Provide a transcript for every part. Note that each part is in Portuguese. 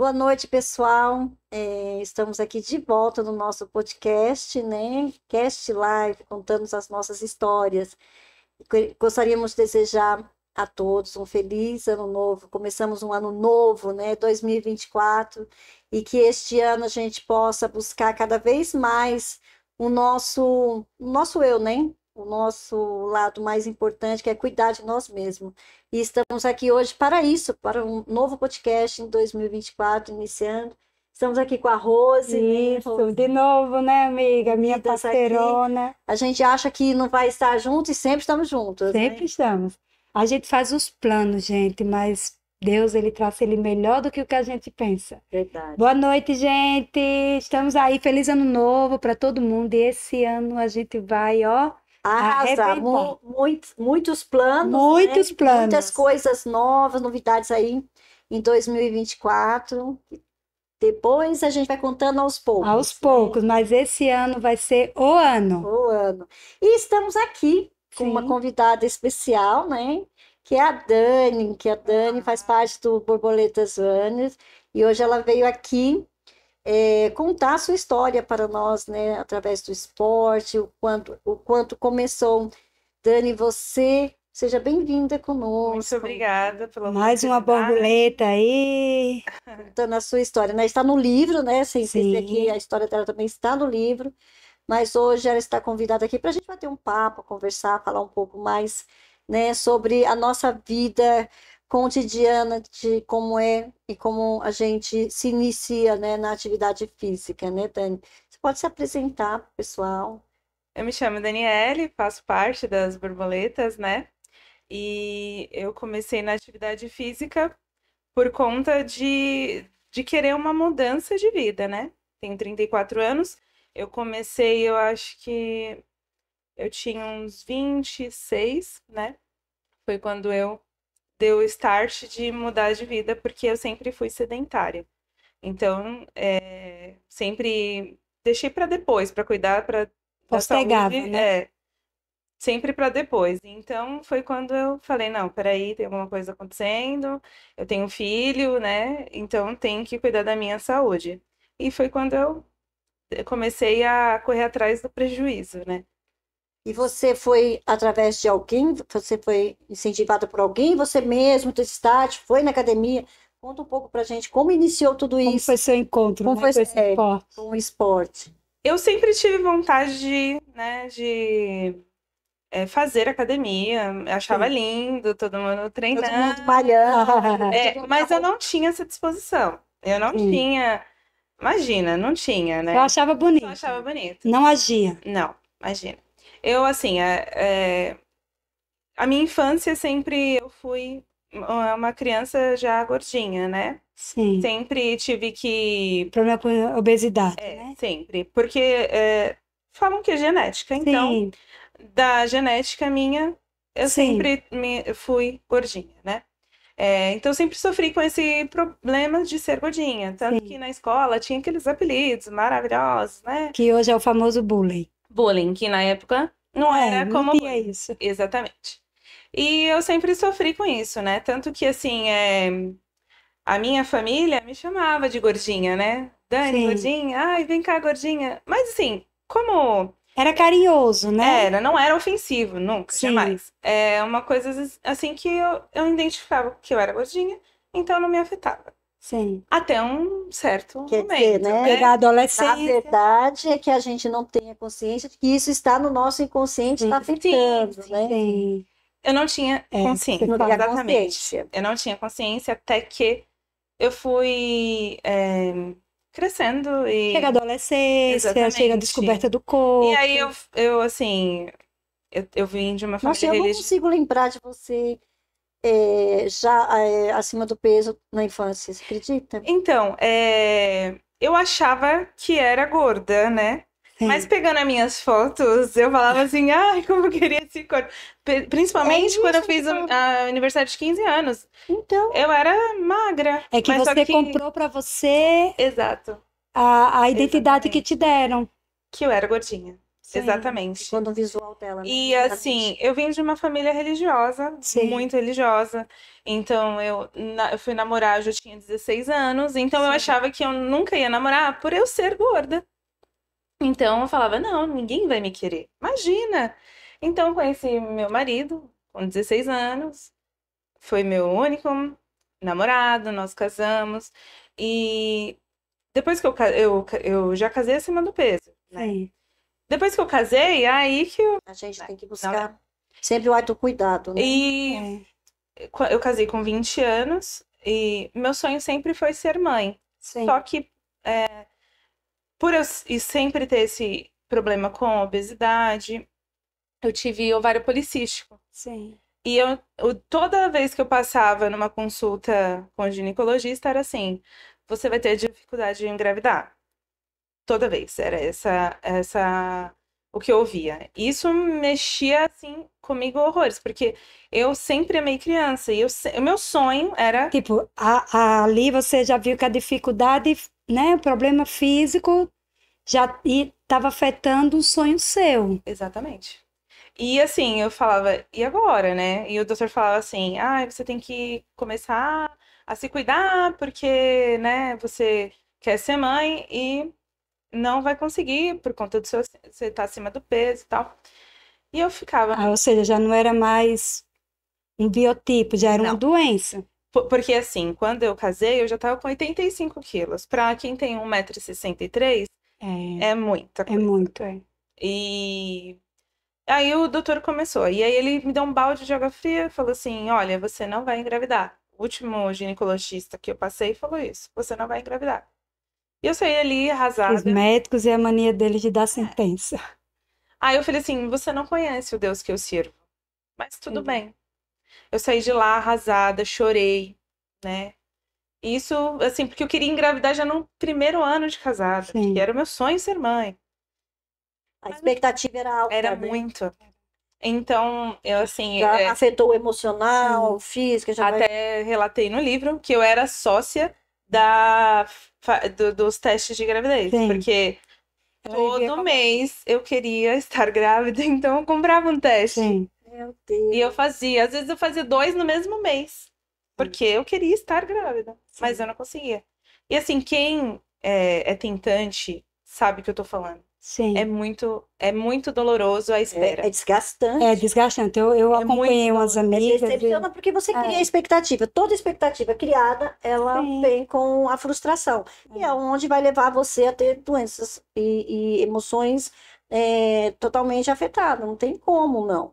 Boa noite, pessoal. Estamos aqui de volta no nosso podcast, né? Cast Live, contando as nossas histórias. Gostaríamos de desejar a todos um feliz ano novo. Começamos um ano novo, né? 2024, e que este ano a gente possa buscar cada vez mais o nosso eu, né? O nosso lado mais importante, que é cuidar de nós mesmos. E estamos aqui hoje para isso, para um novo podcast em 2024, iniciando. Estamos aqui com a Rose, né, Isso, Rose? de novo, né, amiga? Minha Unidas aqui. parceirona. A gente acha que não vai estar junto e sempre estamos juntas, né? Sempre estamos. A gente faz os planos, gente, mas Deus, ele traça ele melhor do que o que a gente pensa. Verdade. Boa noite, gente. Estamos aí. Feliz ano novo para todo mundo. E esse ano a gente vai, ó, Arrasar. arrebentar. Muitos planos, Muitos né? planos. Muitas coisas novas, novidades aí em 2024. Depois a gente vai contando aos poucos. Aos poucos, mas esse ano vai ser o ano. O ano. E estamos aqui com uma Sim. convidada especial, né? Que é a Dani, faz parte do Borboletas Runners, e hoje ela veio aqui contar a sua história para nós, né? Através do esporte, o quanto começou. Dani, seja bem-vinda conosco. Muito obrigada pela Mais uma oportunidade. borboleta aí. Contando a sua história, né? Está no livro, né? Sem Sim. aqui, a história dela também está no livro. Mas hoje ela está convidada aqui para a gente bater um papo, conversar, falar um pouco mais, né, sobre a nossa vida cotidiana, de como é e como a gente se inicia, né, na atividade física, né, Dani? Você pode se apresentar, pro pessoal? Eu me chamo Daniele, faço parte das borboletas, né? E eu comecei na atividade física por conta de querer uma mudança de vida, né? Tenho 34 anos. Eu comecei, eu acho que eu tinha uns 26, né? Foi quando eu dei o start de mudar de vida, porque eu sempre fui sedentária. Então, sempre deixei para depois, para cuidar da Postergava, saúde, né? sempre para depois. Então, foi quando eu falei, não, peraí, tem alguma coisa acontecendo, eu tenho um filho, né? Então, tenho que cuidar da minha saúde. E foi quando eu comecei a correr atrás do prejuízo, né? E você foi através de alguém? Você foi incentivada por alguém? Você mesmo, teve start, foi na academia? Conta um pouco pra gente como iniciou tudo Como isso foi seu encontro, Como né, foi- com esse é, esporte? com o esporte. Eu sempre tive vontade de fazer academia, eu achava Sim. lindo, todo mundo Todo treinando. mundo malhando. Mas eu não tinha essa disposição. Eu não Sim. tinha. Imagina, não tinha, né? Eu achava bonito. Só achava bonito. Não agia. Não, imagina. Eu, assim, a minha infância sempre eu fui uma criança já gordinha, né? Sim. Sempre tive que. Problema com obesidade, né? Sempre. Porque falam que é genética. Então, Sim. da genética minha, eu Sim. sempre fui gordinha, né? Então, eu sempre sofri com esse problema de ser gordinha. Tanto Sim. que na escola tinha aqueles apelidos maravilhosos, né? Que hoje é o famoso bullying. Bullying, que na época não era não como tinha bullying. isso. Exatamente. E eu sempre sofri com isso, né? Tanto que, assim, a minha família me chamava de gordinha, né? Dani, Sim. gordinha. Ai, vem cá, gordinha. Mas, assim, como Era carinhoso, né? não era ofensivo, nunca, Sim. jamais. É uma coisa, assim, que eu identificava que eu era gordinha, então não me afetava. Sim. Até um certo Quer momento, dizer, né? Pegar a Na adolescência. verdade é que a gente não tenha consciência de que isso está no nosso inconsciente, está afetando, né? Sim. Eu não tinha consciência, Não tinha exatamente. consciência. Eu não tinha consciência até que eu fui crescendo e... Chega a adolescência, Exatamente. chega a descoberta do corpo. E aí eu assim, eu vim de uma Nossa, família eu não religiosa. consigo lembrar de você já acima do peso na infância, você acredita? Então, eu achava que era gorda, né? Sim. Mas pegando as minhas fotos, eu falava assim, ai, como eu queria esse corpo. Principalmente quando eu fiz a aniversário de 15 anos. Então, Eu era magra. É que mas só você comprou pra você Exato. a identidade Exatamente. que te deram. Que eu era gordinha. Exatamente. Quando o visual dela, né? E assim, eu vim de uma família religiosa, Sim. muito religiosa. Então eu fui namorar, eu já tinha 16 anos. Então eu Sim. achava que eu nunca ia namorar por eu ser gorda. Então eu falava, não, ninguém vai me querer. Imagina! Então eu conheci meu marido com 16 anos. Foi meu único namorado, nós casamos. E depois que eu já casei acima do peso, né? Sim. Depois que eu casei, aí que eu. A gente tem que buscar sempre o autocuidado, né? E É. eu casei com 20 anos e meu sonho sempre foi ser mãe. Sim. Só que por eu sempre ter esse problema com obesidade, eu tive ovário policístico. Sim. E toda vez que eu passava numa consulta com o ginecologista, era assim: você vai ter dificuldade de engravidar. Toda vez. Era essa o que eu ouvia. Isso mexia, assim, comigo horrores, porque eu sempre amei criança. E o meu sonho era. Tipo, ali você já viu que a dificuldade, né, o problema físico já estava afetando um sonho seu. Exatamente. E assim, eu falava, e agora, né? E o doutor falava assim: ah, você tem que começar a se cuidar, porque, né, você quer ser mãe e não vai conseguir por conta do seu. Você tá acima do peso e tal. E eu ficava. Ou seja, já não era mais um biotipo, já era uma Não. doença. Porque assim, quando eu casei, eu já tava com 85 quilos. Pra quem tem 1,63 m, É, é muita é coisa. muito, é. E aí o doutor começou. E aí ele me deu um balde de água fria e falou assim: olha, você não vai engravidar. O último ginecologista que eu passei falou isso: você não vai engravidar. E eu saí ali Os arrasada. médicos e a mania deles de dar sentença. Aí eu falei assim: você não conhece o Deus que eu sirvo. Mas tudo Sim. bem. Eu saí de lá arrasada, chorei, né? Isso, assim, porque eu queria engravidar já no primeiro ano de casada, Sim. porque era o meu sonho ser mãe. A expectativa era alta, Era né? muito. Então, eu assim, Já afetou o emocional, o físico, já vai... até relatei no livro que eu era sócia dos testes de gravidez, Sim. porque Ela vivia todo com- mês eu queria estar grávida, então eu comprava um teste. Sim. Meu Deus. E eu fazia, às vezes eu fazia 2 no mesmo mês, porque eu queria estar grávida, mas eu não conseguia. E assim, quem é tentante sabe o que eu tô falando. Sim. É muito doloroso a espera. É desgastante. É desgastante. Eu É acompanhei muito umas É amigas. decepciona porque você cria a expectativa. Toda expectativa criada, ela Sim. vem com a frustração. E é onde vai levar você a ter doenças e emoções totalmente afetadas. Não tem como, não.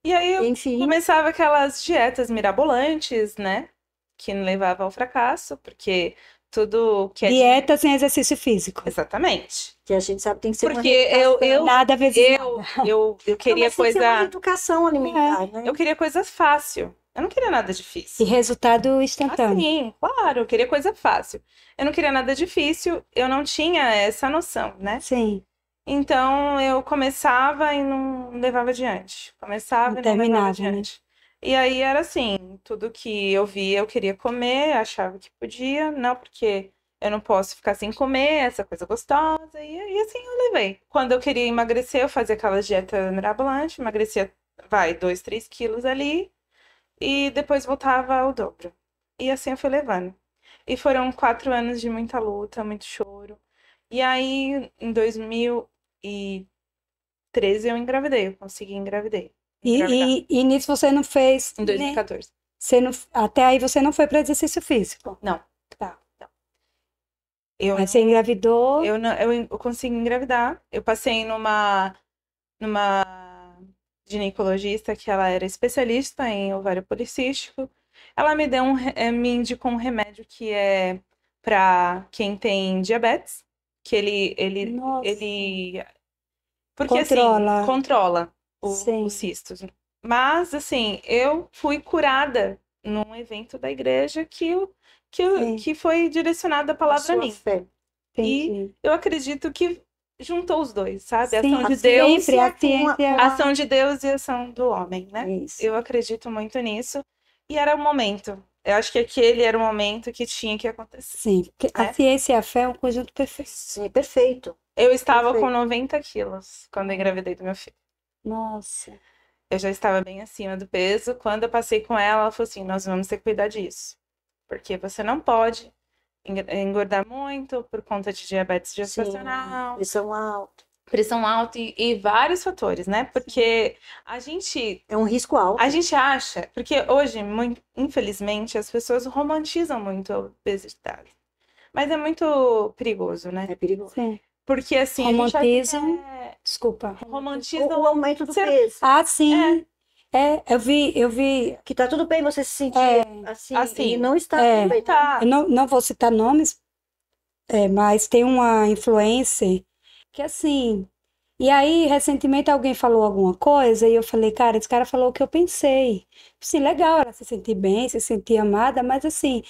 E aí eu Enfim, começava aquelas dietas mirabolantes, né? Que me levavam ao fracasso, porque tudo que é Dieta sem exercício físico. Exatamente. que a gente sabe que tem que ser uma Porque reeducação. Nada vezes eu, nada. eu Não, queria mas tem que ser uma coisa. reeducação alimentar, né? Eu queria coisa fácil. Eu não queria nada E difícil. resultado instantâneo. Assim, claro, eu queria coisa fácil. Eu não queria nada difícil, eu não tinha essa noção, né? Sim. Então eu começava e não levava adiante. Começava Não e não levava terminava, né? adiante. E aí era assim, tudo que eu via eu queria comer, achava que podia, não porque eu não posso ficar sem comer, essa coisa gostosa, e assim eu levei. Quando eu queria emagrecer, eu fazia aquela dieta mirabolante, emagrecia, 2, 3 quilos ali, e depois voltava ao dobro. E assim eu fui levando. E foram 4 anos de muita luta, muito choro. E aí, em 2013, eu engravidei, eu consegui engravidar. E nisso você não fez. Em 2014. Até aí você não foi para exercício físico. Não. Tá. Eu, Aí você engravidou. eu consegui engravidar. Eu passei numa ginecologista que ela era especialista em ovário policístico. Ela me indicou um remédio que é para quem tem diabetes, que Nossa. porque Controla. assim, controla Sim. os cistos. Mas assim, eu fui curada num evento da igreja Sim. que foi direcionada a A palavra a sua mim. fé. Entendi. Eu acredito que juntou os dois, sabe? A Sim, ação de Deus, sempre a Ciência com uma- ciência. a ação de Deus e a ação do homem, né? Isso. Eu acredito muito nisso. E era o momento. Eu acho que aquele era o momento que tinha que acontecer. Sim, porque a né? ciência e a fé é um conjunto perfeito. Sim, perfeito. Eu estava com Perfeito. 90 quilos quando eu engravidei do meu filho. Nossa. Eu já estava bem acima do peso. Quando eu passei com ela, ela falou assim: nós vamos ter que cuidar disso. Porque você não pode engordar muito por conta de diabetes Sim, gestacional, pressão alta. pressão alta e vários fatores, né? Porque a gente É um risco alto. A gente acha, porque hoje, infelizmente, as pessoas romantizam muito a obesidade. Mas é muito perigoso, né? É perigoso. Sim. Porque assim, a gente Romantizam. até Desculpa. romantizam O aumento do ser- peso. Ah, sim. Eu vi. Que tá tudo bem você se sentir assim, assim. e não está É. tudo bem. tá. Eu não vou citar nomes, mas tem uma influencer que assim. E aí, recentemente alguém falou alguma coisa e eu falei, cara, esse cara falou o que eu pensei. Sim, legal ela se sentir bem, se sentir amada, mas assim,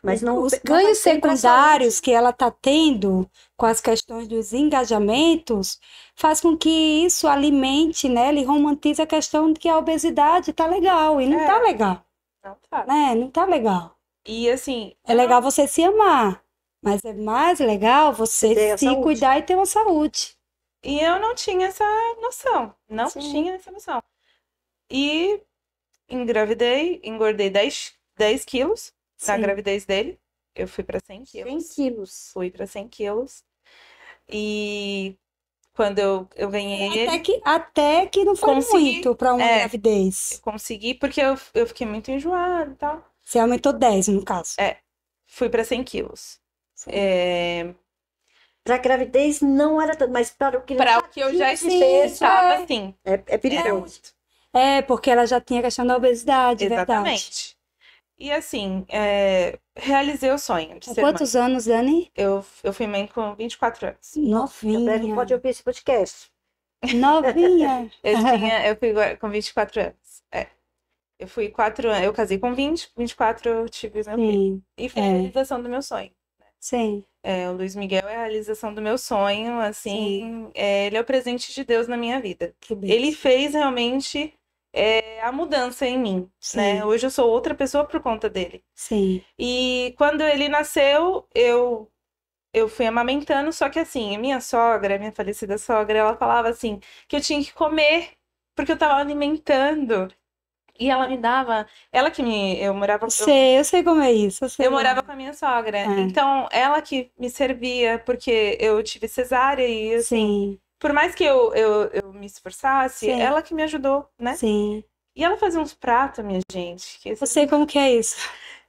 Mas não, os não ganhos faz bem pra secundários saúde. que ela está tendo com as questões dos engajamentos faz com que isso alimente, né? Ele romantiza a questão de que a obesidade tá legal e não tá É. legal, Não tá. né? Não tá legal. E assim, É legal você se amar, mas é mais legal você Ter a se saúde. cuidar e ter uma saúde. e eu não tinha essa noção. Não Sim. tinha essa noção. E engravidei, engordei 10 quilos na Sim. gravidez dele. Eu fui para 100 quilos. 100 quilos. Fui para 100 quilos. E quando eu ganhei ele, Até que não foi Consegui. muito para uma É. gravidez. eu consegui, porque eu fiquei muito enjoada e tal. Você aumentou 10 no caso. Fui para 100 quilos. Sim. Pra gravidez não era tanto, mas para o que Para o que eu já tinha de peso, estava assim. é perigoso. É, porque ela já tinha a questão da obesidade, verdade. Exatamente. E assim, realizei o sonho de Com ser quantos anos, Dani? mãe. Eu fui mãe com 24 anos. Minha prega não pode Novinha. ouvir esse podcast. Novinha. Eu fui com 24 anos. Eu fui 4 anos. Eu casei com 20, 24 eu tive meu filho. Sim, E foi a realização do meu sonho. sim, O Luiz Miguel é a realização do meu sonho, assim, ele é o presente de Deus na minha vida. que Ele beleza. fez realmente a mudança em mim, né? Sim, Hoje eu sou outra pessoa por conta dele. sim, E quando ele nasceu, eu fui amamentando, só que assim, a minha sogra, minha falecida sogra, ela falava assim, que eu tinha que comer, porque eu tava alimentando. E ela me dava, eu morava, eu sei como é isso, eu sei. eu morava com a minha sogra. É. Então, ela que me servia, porque eu tive cesárea e assim, Sim, por mais que eu me esforçasse, Sim. ela que me ajudou, né? sim. E ela fazia uns pratos, minha gente. Eu sei como que é isso.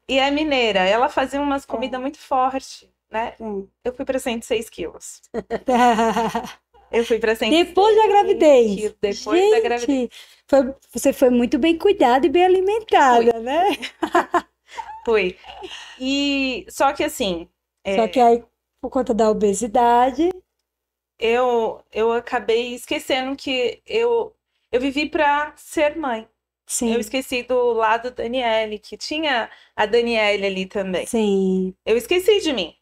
E é mineira, ela fazia umas comidas muito fortes, né? Sim. Eu fui para 106 quilos. Eu fui para 106 Depois da gravidez. quilos. Depois da gravidez. Gente, você foi muito bem cuidada e bem alimentada, né? Fui. E só que assim, Só que aí, por conta da obesidade, eu acabei esquecendo que eu vivi para ser mãe. Eu sim, esqueci do lado Daniele, que tinha a Daniele ali também. sim, Eu esqueci de mim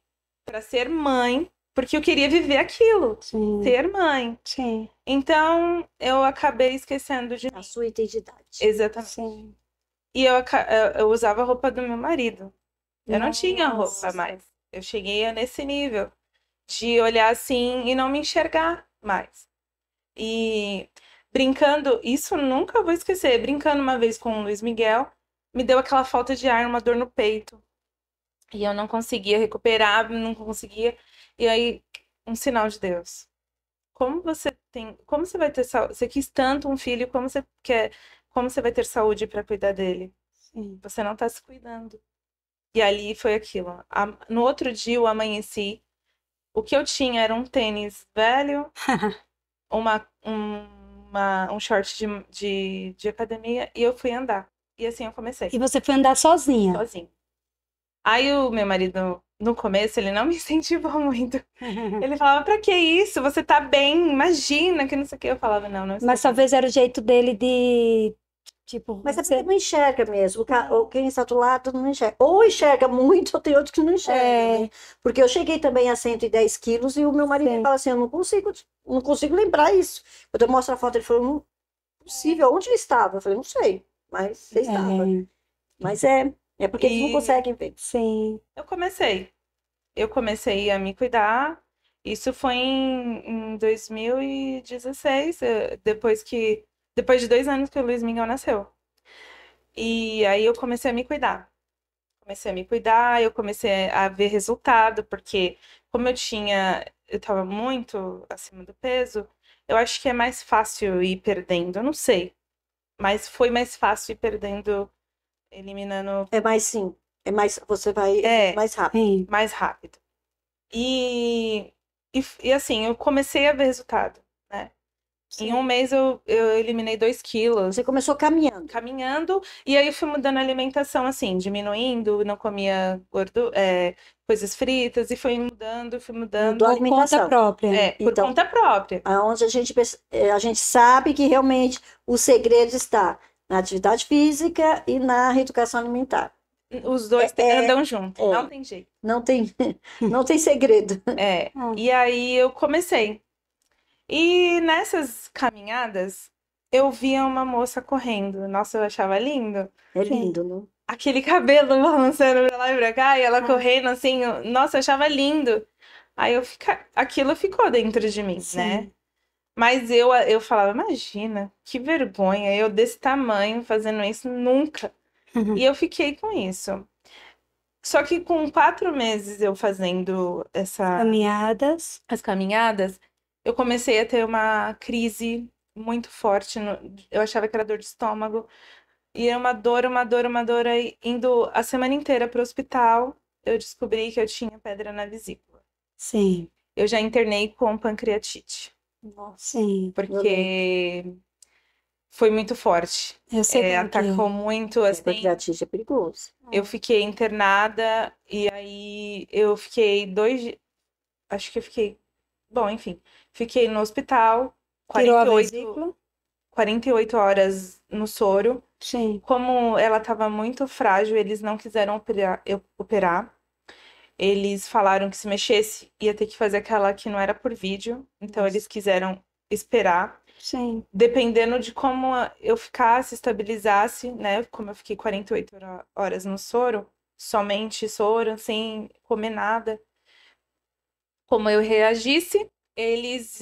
para ser mãe, porque eu queria viver aquilo, sim, ser mãe. sim, Então eu acabei esquecendo de A mim. sua identidade. Exatamente. sim. E eu usava a roupa do meu marido. Eu não tinha roupa Nossa. mais. Eu cheguei nesse nível de olhar assim e não me enxergar mais. E brincando, isso eu nunca vou esquecer. Brincando uma vez com o Luiz Miguel, me deu aquela falta de ar, uma dor no peito. E eu não conseguia recuperar, não conseguia. E aí, um sinal de Deus. Como você vai ter saúde? Você quis tanto um filho, como você vai ter saúde para cuidar dele? Sim. Você não tá se cuidando. E ali foi aquilo. No outro dia eu amanheci. O que eu tinha era um tênis velho, um short de academia, e eu fui andar. E assim eu comecei, E você foi andar sozinha. sozinho. Aí o meu marido, no começo, ele não me incentivou muito. Ele falava, pra que isso? Você tá bem, imagina, que não sei o que. Eu falava, não estou Mas bem. talvez era o jeito dele de, tipo, Mas é você... porque não enxerga mesmo. Ou quem está do lado não enxerga. Ou enxerga muito, ou tem outros que não enxergam, né? Porque eu cheguei também a 110 quilos e o meu marido Sim. fala assim, eu não consigo lembrar isso. Quando eu mostro a foto, ele falou, não é possível, onde ele estava? Eu falei, não sei, mas você estava. Mas é porque eles não E- conseguem ver. Sim, Eu comecei a me cuidar Isso foi em 2016, depois de 2 anos que o Luiz Miguel nasceu. E aí eu comecei a me cuidar. Eu comecei a ver resultado, porque como eu tava muito acima do peso, eu acho que é mais fácil ir perdendo, eu não sei, mas foi mais fácil ir perdendo, eliminando, É mais sim. É mais, você vai é, mais rápido. Sim. mais rápido. E, e assim, eu comecei a ver resultado, né? Em um mês eu eliminei 2 quilos, Você começou caminhando. caminhando, e aí eu fui mudando a alimentação, assim, diminuindo, não comia coisas fritas, e fui mudando, Mudou a Por conta alimentação. própria. por Então, conta própria. aonde a gente sabe que realmente o segredo está na atividade física e na reeducação alimentar. Os dois É, andam junto, é, não tem jeito. não tem, não tem segredo. Ah, E aí eu comecei. E nessas caminhadas, eu via uma moça correndo. Nossa, eu achava lindo. É sim. lindo, não? Aquele cabelo balançando pra lá e pra cá, e ela Ah, correndo assim, nossa, eu achava lindo. Aquilo ficou dentro de mim, né? sim. Mas eu falava, imagina, que vergonha, eu desse tamanho fazendo isso nunca. E eu fiquei com isso. Só que com 4 meses eu fazendo Caminhadas. as caminhadas, eu comecei a ter uma crise muito forte. Eu achava que era dor de estômago. E era uma dor, uma dor, uma dor. Aí, indo a semana inteira para o hospital, eu descobri que eu tinha pedra na vesícula. Sim. Eu já internei com pancreatite, Nossa, Sim. eu lembro. porque foi muito forte. Eu sei como que Atacou é. muito, assim. Pancreatite é perigoso. Eu fiquei internada e aí eu fiquei acho que eu fiquei, bom, enfim, fiquei no hospital Tirou a 48, vesícula? 48 horas no soro. Sim. Como ela estava muito frágil, eles não quiseram operar. Eles falaram que se mexesse ia ter que fazer aquela que não era por vídeo. Então Nossa. eles quiseram esperar. Sim. Dependendo de como eu ficasse, estabilizasse, né? Como eu fiquei 48 horas no soro, somente soro, sem comer nada. Como eu reagisse, eles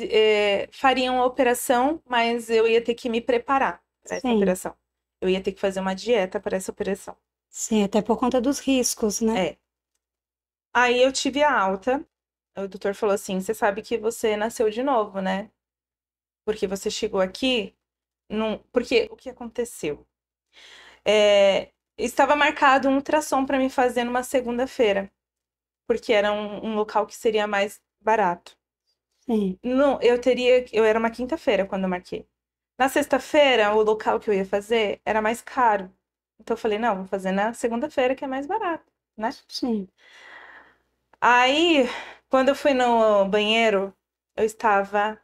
fariam a operação, mas eu ia ter que me preparar para essa Sim. operação. Eu ia ter que fazer uma dieta para essa operação. Sim, até por conta dos riscos, né? É. Aí eu tive a alta. O doutor falou assim: você sabe que você nasceu de novo, né? Porque você chegou aqui. Porque o que aconteceu? Estava marcado um ultrassom para me fazer numa segunda-feira, porque era um local que seria mais barato. Sim. Não, eu era uma quinta-feira quando eu marquei. Na sexta-feira, o local que eu ia fazer era mais caro. Então eu falei, não, vou fazer na segunda-feira que é mais barato, né? Sim. Aí, quando eu fui no banheiro, eu estava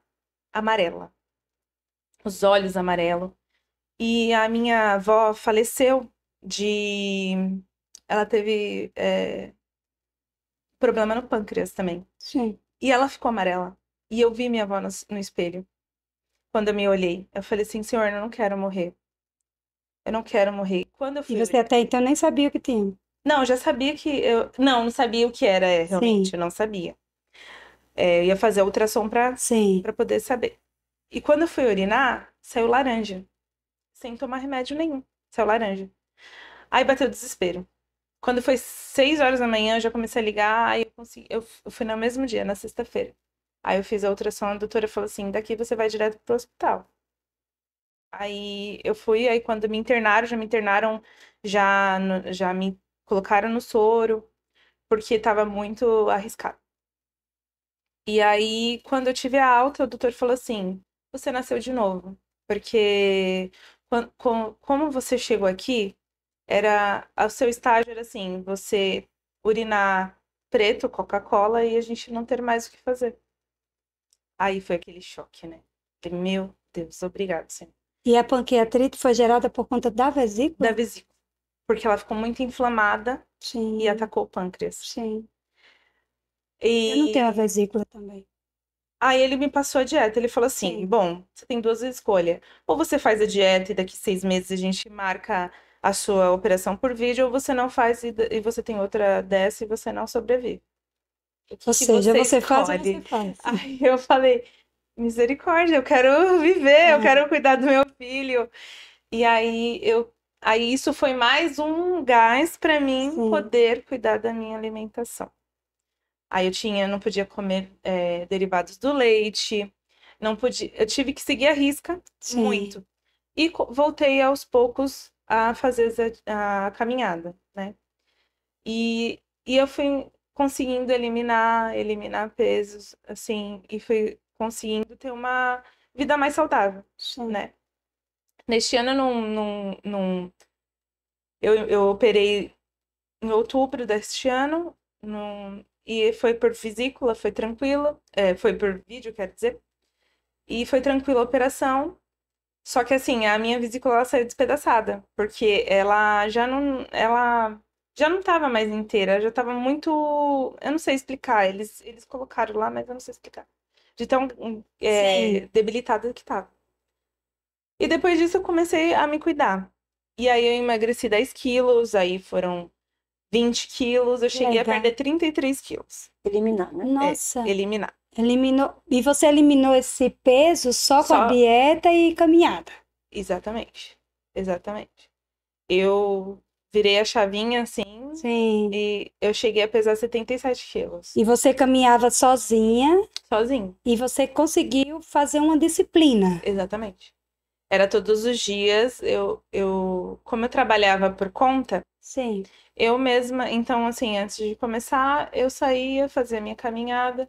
amarela, os olhos amarelo. E a minha avó faleceu de. Ela teve problema no pâncreas também. Sim. E ela ficou amarela. E eu vi minha avó no espelho. Quando eu me olhei, eu falei assim, senhor, eu não quero morrer. Eu não quero morrer. Quando eu E fui você urinar. até então nem sabia o que tinha. Não, eu já sabia que eu. Não sabia o que era, realmente. Sim. Eu não sabia. Eu ia fazer a ultrassom Sim. pra poder saber. E quando eu fui urinar, saiu laranja. Sem tomar remédio nenhum. Saiu laranja. Aí bateu o desespero. Quando foi 6 horas da manhã, eu já comecei a ligar. Aí eu consegui. Eu fui no mesmo dia, na sexta-feira. Aí eu fiz a ultrassom, a doutora falou assim: daqui você vai direto pro hospital. Aí eu fui, aí quando me internaram, já me internaram, já me colocaram no soro, porque tava muito arriscado. E aí, quando eu tive a alta, o doutor falou assim: você nasceu de novo. Porque como você chegou aqui, o seu estágio era assim, você urinar preto, Coca-Cola, e a gente não ter mais o que fazer. Aí foi aquele choque, né? Falei, meu Deus, obrigado, Senhor. E a pancreatite foi gerada por conta da Da vesícula? vesícula. Porque ela ficou muito inflamada e Sim. atacou o pâncreas. Sim. Eu não tenho a E vesícula também. aí ele me passou a dieta. Ele falou assim: Sim. bom, você tem duas escolhas. Ou você faz a dieta e daqui 6 meses a gente marca a sua operação por vídeo, ou você não faz e você tem outra dessa e você não sobrevive. Ou seja, você você faz ou escolhe? você faz? Aí eu falei, misericórdia, eu quero viver, eu quero cuidar do meu filho. E aí isso foi mais um gás para mim Sim, poder cuidar da minha alimentação. Aí não podia comer derivados do leite, não podia, eu tive que seguir a risca sim. muito. E voltei aos poucos a fazer a caminhada, né? E eu fui conseguindo eliminar pesos, assim, e fui conseguindo ter uma vida mais saudável, Sim. né? Neste ano, eu operei em outubro deste ano, e foi por vesícula, foi tranquilo, foi por vídeo, quer dizer, e foi tranquila a operação. Só que assim, a minha vesícula ela saiu despedaçada, porque ela já não tava mais inteira, já tava muito, eu não sei explicar, eles colocaram lá, mas eu não sei explicar. De tão Sim. debilitada que tava. E depois disso eu comecei a me cuidar. E aí eu emagreci 10 quilos, aí foram 20 quilos, eu cheguei a Legal. perder 33 quilos. Eliminar, né? Nossa, Eliminar. eliminou. E você eliminou esse peso só com a Só, dieta e caminhada? exatamente. Exatamente. Eu virei a chavinha assim Sim. e eu cheguei a pesar 77 quilos. E você caminhava sozinha Sozinho. e você conseguiu fazer uma disciplina. Exatamente. Era todos os dias. Como eu trabalhava por conta, Sim. eu mesma, então assim, antes de começar, eu saía, fazia minha caminhada.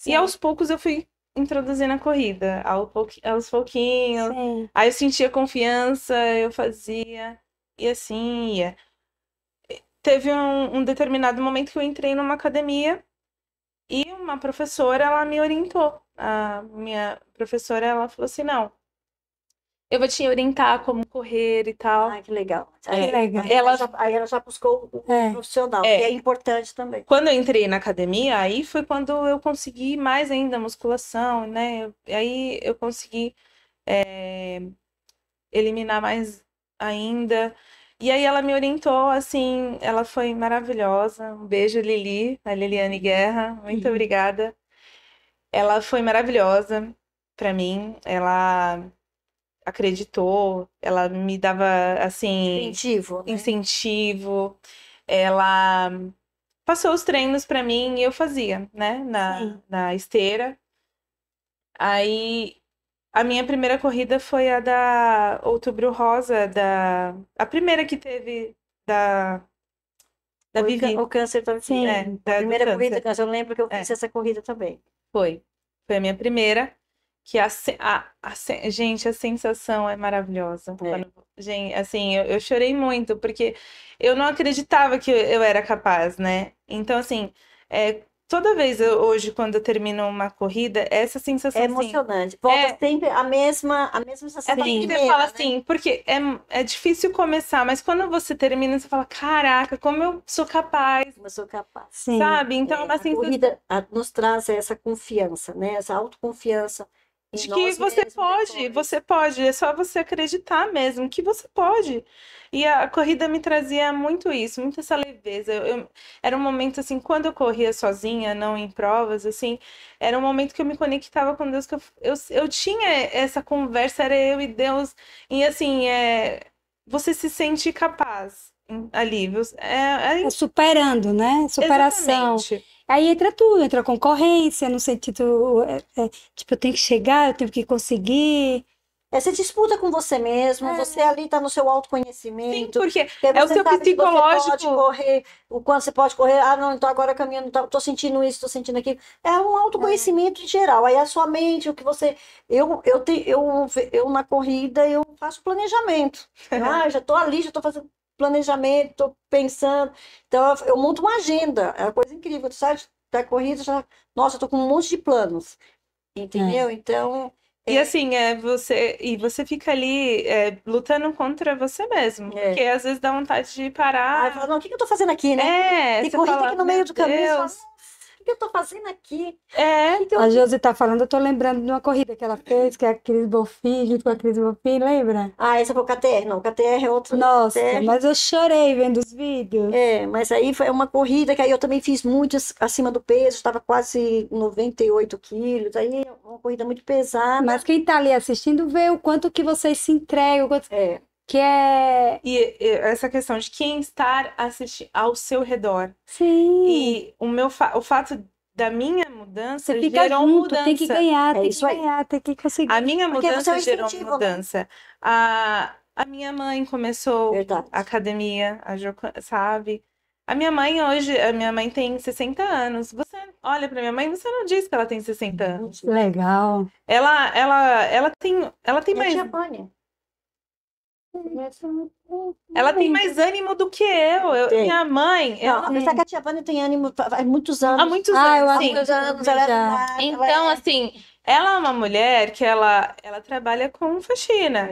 E Sim. aos poucos eu fui introduzindo a corrida, aos pouquinhos. Sim. Aí eu sentia confiança, eu fazia, e assim ia. Teve um determinado momento que eu entrei numa academia e uma professora, ela me orientou. A minha professora, ela falou assim, não, eu vou te orientar como correr e tal. Ah, que legal. Que legal. Aí ela já buscou o É. profissional, É. que é importante também. Quando eu entrei na academia, aí foi quando eu consegui mais ainda a musculação, né? Aí eu consegui eliminar mais ainda. E aí ela me orientou, assim, ela foi maravilhosa. Um beijo, Lili, a Liliane Guerra, muito obrigada. Ela foi maravilhosa pra mim, ela acreditou, ela me dava, assim, Incentivo, né? incentivo, ela passou os treinos pra mim e eu fazia, né, Sim. na esteira. Aí a minha primeira corrida foi a da Outubro Rosa, a primeira que teve da Vivi. O câncer também. Sim. A Do primeira câncer. corrida, câncer, eu lembro que eu É. fiz essa corrida também. Foi a minha primeira, que gente, a sensação é maravilhosa. É. Gente, assim, eu chorei muito, porque eu não acreditava que eu era capaz, né? Então, assim, toda vez hoje, quando eu termino uma corrida, essa sensação, É assim, emocionante. Volta sempre a mesma sensação da assim, você primeira, fala né? assim, porque é difícil começar, mas quando você termina, você fala, caraca, como eu sou capaz, Como eu sou capaz. Sim. sabe? Então, A corrida nos traz essa confiança, né? Essa autoconfiança em de que nós você mesmos pode, depois. você pode, é só você acreditar mesmo que você pode. E a corrida me trazia muito isso, muito essa leveza. Era um momento assim, quando eu corria sozinha, não em provas, assim, era um momento que eu me conectava com Deus, que eu tinha essa conversa, era eu e Deus, e assim, você se sente capaz ali, É superando, né? Superação. exatamente. Aí entra tudo, entra a concorrência, no sentido, tipo, eu tenho que chegar, eu tenho que conseguir. Você disputa com você mesmo, você ali está no seu Sim, autoconhecimento. porque Porque é o você seu sabe que você pode psicológico. correr, o quanto você pode correr. Ah, não, então agora caminhando, tô sentindo isso, tô sentindo aquilo. É um autoconhecimento em geral. Aí a sua mente, o que você. Eu na corrida, eu faço planejamento. Já tô ali, já tô fazendo planejamento, tô pensando. Então, eu monto uma agenda. É uma coisa incrível. Tu sai da corrida, já. Nossa, eu tô com um monte de planos. Entendeu? Então. E assim, você fica ali lutando contra você mesmo. Porque às vezes dá vontade de Aí parar. fala, não, o que eu tô fazendo aqui, né? Tem Você corrida fala, aqui no meio meu do caminho, você fala, Deus. o que que eu tô fazendo aqui? É, O que eu... A Josi tá falando, eu tô lembrando de uma corrida que ela fez, que é a Cris Bonfim, junto com a Cris Bonfim, lembra? Ah, essa foi o KTR, não, o KTR é outro. Nossa, KTR. mas eu chorei vendo os vídeos. Mas aí foi uma corrida que aí eu também fiz muito acima do peso, estava quase 98 quilos, aí é uma corrida muito pesada. Mas quem tá ali assistindo vê o quanto que vocês se entregam, o quanto É, que é... e essa questão de quem estar assistindo ao seu redor. Sim, E o fato da minha mudança você fica gerou junto, tem que mudança. ganhar, É tem isso que aí. ganhar, tem que conseguir. A minha Porque você é mudança um gerou incentivo, né? mudança. A minha mãe começou Verdade. a academia, sabe? A minha mãe tem 60 anos. Você olha pra minha mãe, você não diz que ela tem 60 anos. Legal. Ela tem E a mais, tia Vânia? ela tem mais ânimo do que eu. Tem. Minha mãe, Não, ela apesar que a tia Vânia tem ânimo há muitos há anos. muitos Ah, eu anos, acho sim. que Muitos anos, ela já. Então, assim, ela é uma mulher que ela trabalha com faxina.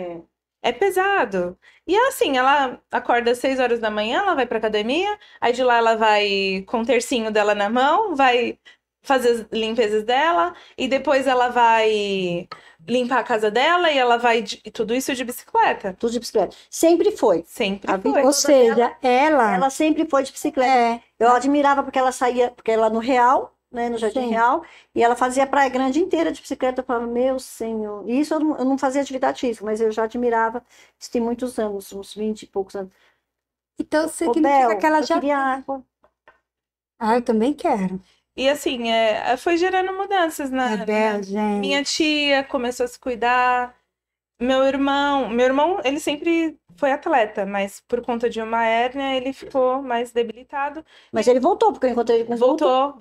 É pesado. E assim, ela acorda às 6 horas da manhã, ela vai pra academia, aí de lá ela vai com o tercinho dela na mão, vai fazer as limpezas dela, e depois ela vai limpar a casa dela, e ela vai e tudo isso de bicicleta. Tudo de bicicleta. Sempre foi. Sempre A vida foi. Ou toda seja, ela sempre foi de bicicleta. é, Eu admirava porque ela saía, porque ela no Real, né, no Jardim Sim. Real, e ela fazia a Praia Grande inteira de bicicleta. Eu falava, meu senhor. E isso eu não fazia atividade física, mas eu já admirava. Isso tem muitos anos, uns 20 e poucos anos. então Ô, significa Bel, que ela eu já. queria água. Ah, eu também quero. E assim, foi gerando mudanças É Bel, gente. minha tia começou a se cuidar. Meu irmão, ele sempre foi atleta, mas por conta de uma hérnia, ele ficou mais debilitado. Mas ele voltou, porque eu encontrei ele com Voltou.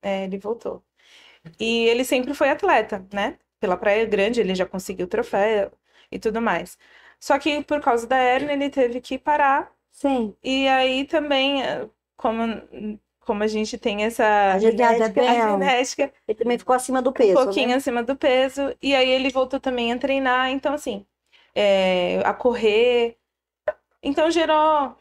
Ele voltou. E ele sempre foi atleta, né? Pela Praia Grande, ele já conseguiu troféu e tudo mais. Só que por causa da hérnia, ele teve que parar. Sim. E aí também, como a gente tem essa Obrigada, a Bel. genética, Ele também ficou acima do um peso, pouquinho né? acima do peso. E aí ele voltou também a treinar. Então, assim, a correr. Então gerou.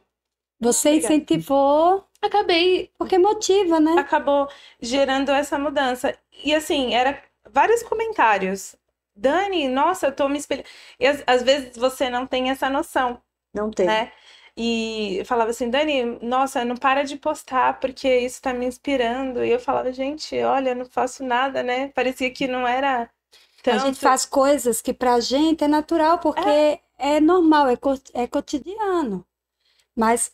Você Obrigada. incentivou, Acabei porque motiva, né? acabou gerando essa mudança. E assim, era vários comentários. Dani, nossa, eu tô me espelhando. E às vezes você não tem essa noção, Não tem. né? E eu falava assim, Dani, nossa, não para de postar porque isso tá me inspirando. E eu falava, gente, olha, eu não faço nada, né? Parecia que não era A gente tanto. faz coisas que pra gente é natural, porque é normal, é cotidiano. Mas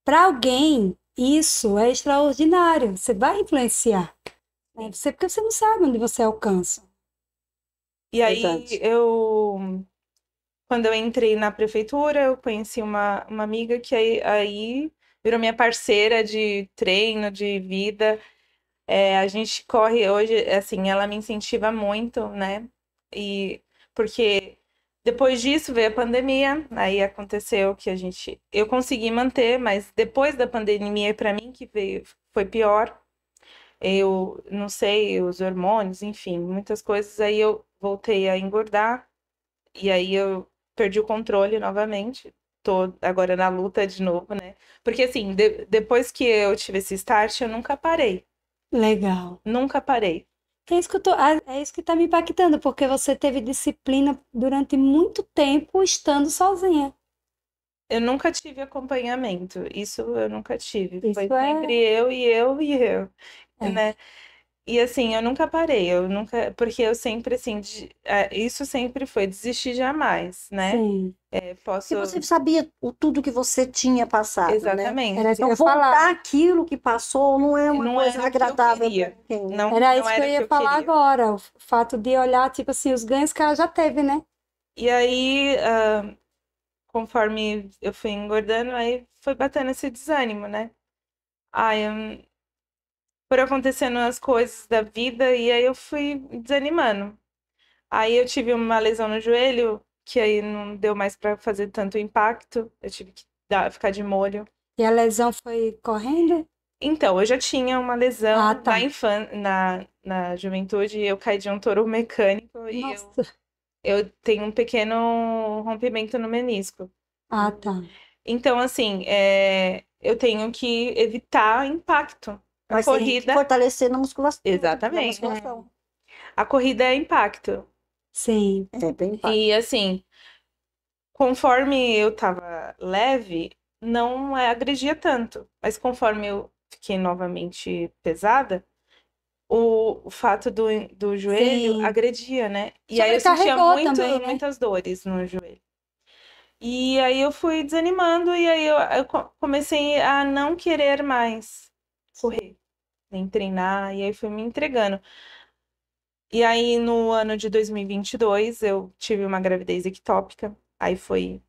para alguém, isso é extraordinário. Você vai influenciar. Né? Porque você não sabe onde você alcança. E aí Verdade. quando eu entrei na prefeitura, eu conheci uma amiga que aí virou minha parceira de treino, de vida. A gente corre hoje, assim, ela me incentiva muito, né? E porque depois disso veio a pandemia, aí aconteceu que eu consegui manter, mas depois da pandemia, para mim que veio, foi pior. Eu não sei, os hormônios, enfim, muitas coisas. Aí eu voltei a engordar e aí eu perdi o controle novamente. Tô agora na luta de novo, né? Porque assim, depois que eu tive esse start, eu nunca parei. Legal. Nunca parei. É isso que está me impactando, porque você teve disciplina durante muito tempo estando sozinha. Eu nunca tive acompanhamento. Isso eu nunca tive. Isso Foi é- sempre eu e eu e eu, É. né? E assim, eu nunca parei, porque eu sempre assim, isso sempre foi desistir jamais, né? Sim. Posso Porque você sabia tudo que você tinha passado, né? exatamente. Era isso que eu Então, ia falar. voltar aquilo que passou não é uma Não coisa era o que eu agradável queria. para quem. Não, Era não isso que era eu o ia que eu falar queria. agora. O fato de olhar, tipo assim, os ganhos que ela já teve, né? E aí, conforme eu fui engordando, aí foi batendo esse desânimo, né? Ai, por acontecendo as coisas da vida, e aí eu fui desanimando. Aí eu tive uma lesão no joelho, que aí não deu mais pra fazer tanto impacto, eu tive que ficar de molho. E a lesão foi correndo? Então, eu já tinha uma lesão Ah, tá. na juventude, eu caí de um touro mecânico e Nossa. eu tenho um pequeno rompimento no menisco. Ah, tá. Então, assim, eu tenho que evitar impacto, Mas tem que corrida, fortalecer na musculação. exatamente. Na musculação. A corrida é impacto. Sim. É bem impacto. E assim, conforme eu tava leve, não agredia tanto. Mas conforme eu fiquei novamente pesada, o fato do joelho Sim. agredia, né? E aí eu sentia Sobrecarregou também, né? muitas dores no joelho. E aí eu fui desanimando e aí eu comecei a não querer mais correr, nem treinar, e aí fui me entregando. E aí no ano de 2022 eu tive uma gravidez ectópica. Aí foi,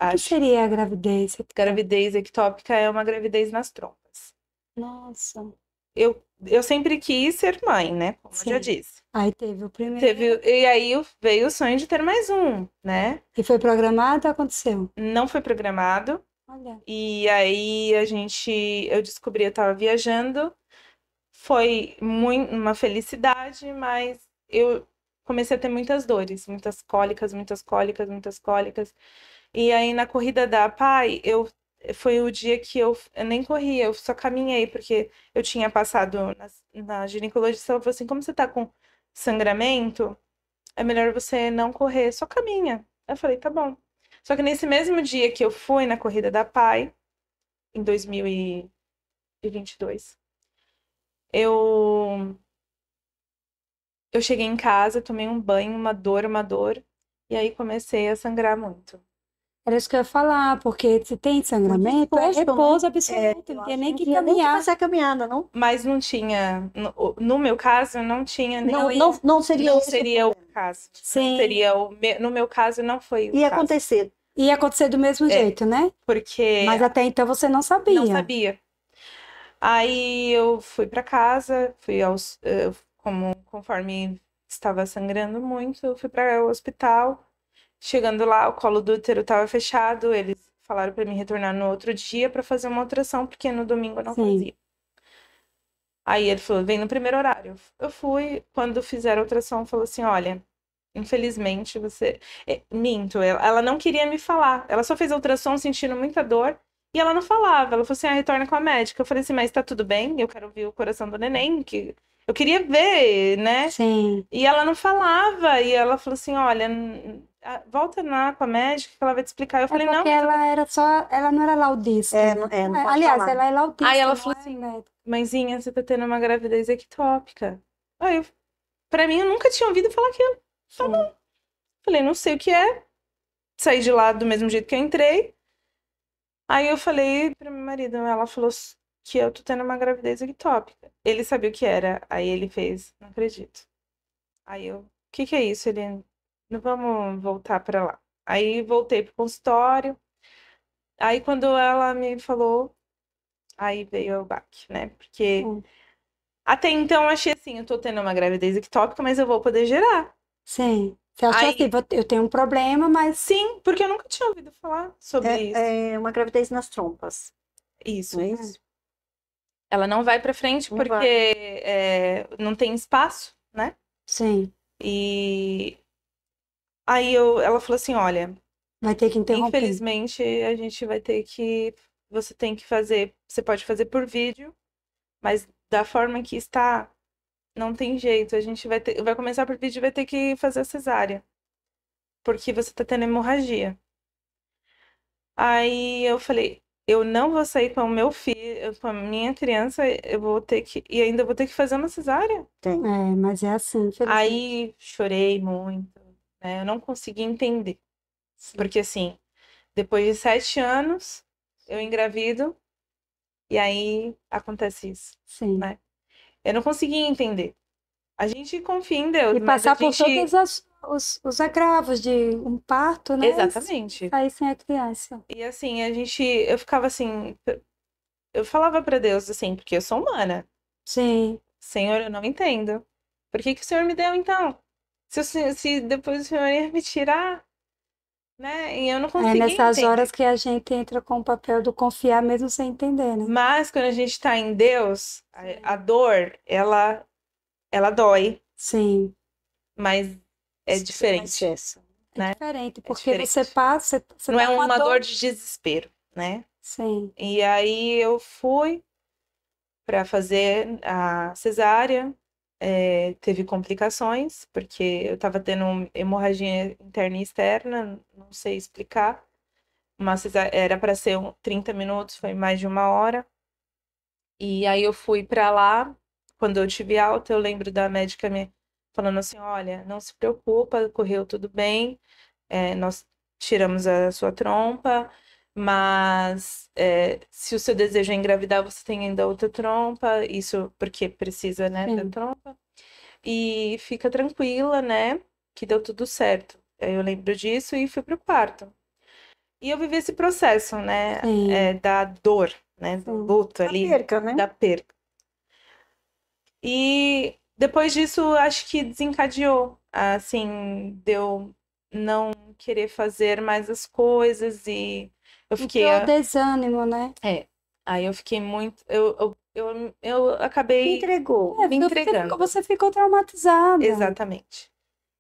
O que acho, seria a gravidez? gravidez ectópica é uma gravidez nas trompas. Nossa. Eu sempre quis ser mãe, né? Como eu já Sim. disse. Aí teve o primeiro. E aí veio o sonho de ter mais um, né? E foi programado, aconteceu. Não foi programado. Olha. E aí eu descobri, eu tava viajando. Foi muito uma felicidade, mas eu comecei a ter muitas dores, muitas cólicas, muitas cólicas, muitas cólicas. E aí na corrida da PAI, foi o dia que eu nem corri, eu só caminhei, porque eu tinha passado na ginecologista, ela falou assim, como você tá com sangramento, é melhor você não correr, só caminha. Eu falei, tá bom. Só que nesse mesmo dia que eu fui na corrida da PAI, em 2022, eu eu cheguei em casa, tomei um banho, uma dor, e aí comecei a sangrar muito. Era isso que eu ia falar, porque se tem sangramento, é exposto, né? repouso absoluto, Eu não acho tem que nem não que tinha nem que caminhar. fazer a caminhada, não? Mas não tinha, no meu caso, não tinha nem. Não seria Não esse o seria o problema. caso. Sim. Seria no meu caso, não foi o Ia caso. acontecer. Ia acontecer do mesmo É. jeito, né? Porque Mas até então você não não sabia. sabia. Aí eu fui para casa, conforme estava sangrando muito, eu fui para o hospital. Chegando lá, o colo do útero estava fechado. Eles falaram para mim retornar no outro dia para fazer uma ultrassom, porque no domingo eu não Sim. fazia. Aí ele falou, vem no primeiro horário. Eu fui, quando fizeram a ultrassom, falou assim, olha, infelizmente você... Minto, ela não queria me falar. Ela só fez a ultrassom sentindo muita dor e ela não falava. Ela falou assim, retorna com a médica. Eu falei assim, mas tá tudo bem? Eu quero ouvir o coração do neném, que eu queria ver, né? Sim. E ela não falava. E ela falou assim, olha, volta lá com a médica que ela vai te explicar. Eu falei, não, Porque ela não era laudista. Não pode Aliás, falar. ela é laudista. Aí ela não falou é assim, médica. mãezinha, você tá tendo uma gravidez ectópica. Aí, pra mim, eu nunca tinha ouvido falar aquilo. Tá bom. Falei, não sei o que é. Saí de lá do mesmo jeito que eu entrei. Aí eu falei pro meu marido, ela falou que eu tô tendo uma gravidez ectópica. Ele sabia o que era. Aí ele fez, não acredito. Aí eu, o que é isso? Ele, não vamos voltar pra lá. Aí voltei pro consultório. Aí quando ela me falou, aí veio o baque, né? Porque Sim. até então eu achei assim, eu tô tendo uma gravidez ectópica, mas eu vou poder gerar. Sim. Você achou Aí, assim, eu tenho um problema, mas sim, porque eu nunca tinha ouvido falar sobre isso. É uma gravidez nas trompas, Isso. não é isso? Ela não vai pra frente Não porque não tem espaço, né? sim, E aí ela falou assim, olha, vai ter que interromper. infelizmente a gente vai ter que, você tem que fazer, você pode fazer por vídeo, mas da forma que está, não tem jeito, a gente vai começar por vídeo e vai ter que fazer a cesárea, porque você tá tendo hemorragia. Aí eu falei, eu não vou sair com o meu filho, com a minha criança, eu vou ter que, e ainda vou ter que fazer uma cesárea. Tem. É, mas é assim, infelizmente. Aí chorei muito, né? Eu não consegui entender. Porque assim, depois de 7 anos, eu engravido e aí acontece isso, Sim. né? Eu não conseguia entender. A gente confia em Deus, E mas a passar por gente... todos os agravos de um parto, né? Exatamente. Sair sem a criança. E assim, eu ficava assim, eu falava pra Deus assim, porque eu sou humana. Sim, Senhor, eu não entendo. Por que que o Senhor me deu então? Se depois o Senhor ia me tirar, né? E eu não é conseguia nessas entender. horas que a gente entra com o papel do confiar mesmo sem entender, né? Mas quando a gente tá em Deus, a dor, ela dói, Sim, mas é diferente, Essa. né? diferente, porque diferente. você passa, você Não é tá com a uma dor de desespero, né? Sim, E aí eu fui para fazer a cesárea. Teve complicações, porque eu estava tendo hemorragia interna e externa, não sei explicar. Uma cesárea era para ser 30 minutos, foi mais de 1 hora. E aí eu fui para lá. Quando eu tive alta, eu lembro da médica me falando assim: olha, não se preocupa, correu tudo bem, nós tiramos a sua trompa, mas se o seu desejo é engravidar, você tem ainda outra trompa, isso porque precisa, né, da Sim. trompa. E fica tranquila, né, que deu tudo certo. Aí eu lembro disso e fui pro quarto. E eu vivi esse processo, né, Sim. da dor, né, do Sim. luto A ali, perca, né? da perca. E depois disso, acho que desencadeou, assim, deu não querer fazer mais as coisas e eu fiquei. Entrou desânimo, né? Aí eu fiquei muito. Eu Se acabei entregou. me entregando. Você ficou traumatizada. Exatamente.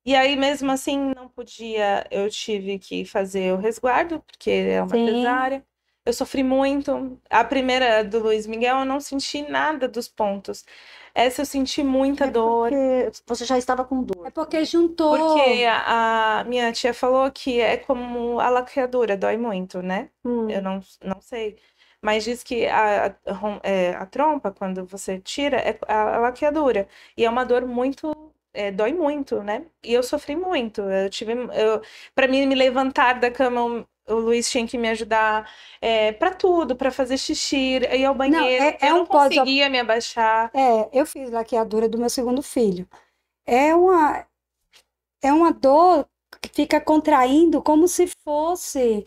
E aí, mesmo assim, não podia. Eu tive que fazer o resguardo, porque é uma Sim. cesárea. Eu sofri muito. A primeira do Luiz Miguel, eu não senti nada dos pontos. Essa eu senti muita dor. Porque você já estava com dor. É porque juntou. Porque a minha tia falou que é como a laqueadura, dói muito, né? Eu não sei. Mas diz que a trompa, quando você tira, é a laqueadura. E é uma dor muito. Dói muito, né? E eu sofri muito. Para mim me levantar da cama, o Luiz tinha que me ajudar para tudo, para fazer xixi, ir ao banheiro. Eu não conseguia me abaixar. Eu fiz laqueadura do meu segundo filho. É uma dor que fica contraindo como se você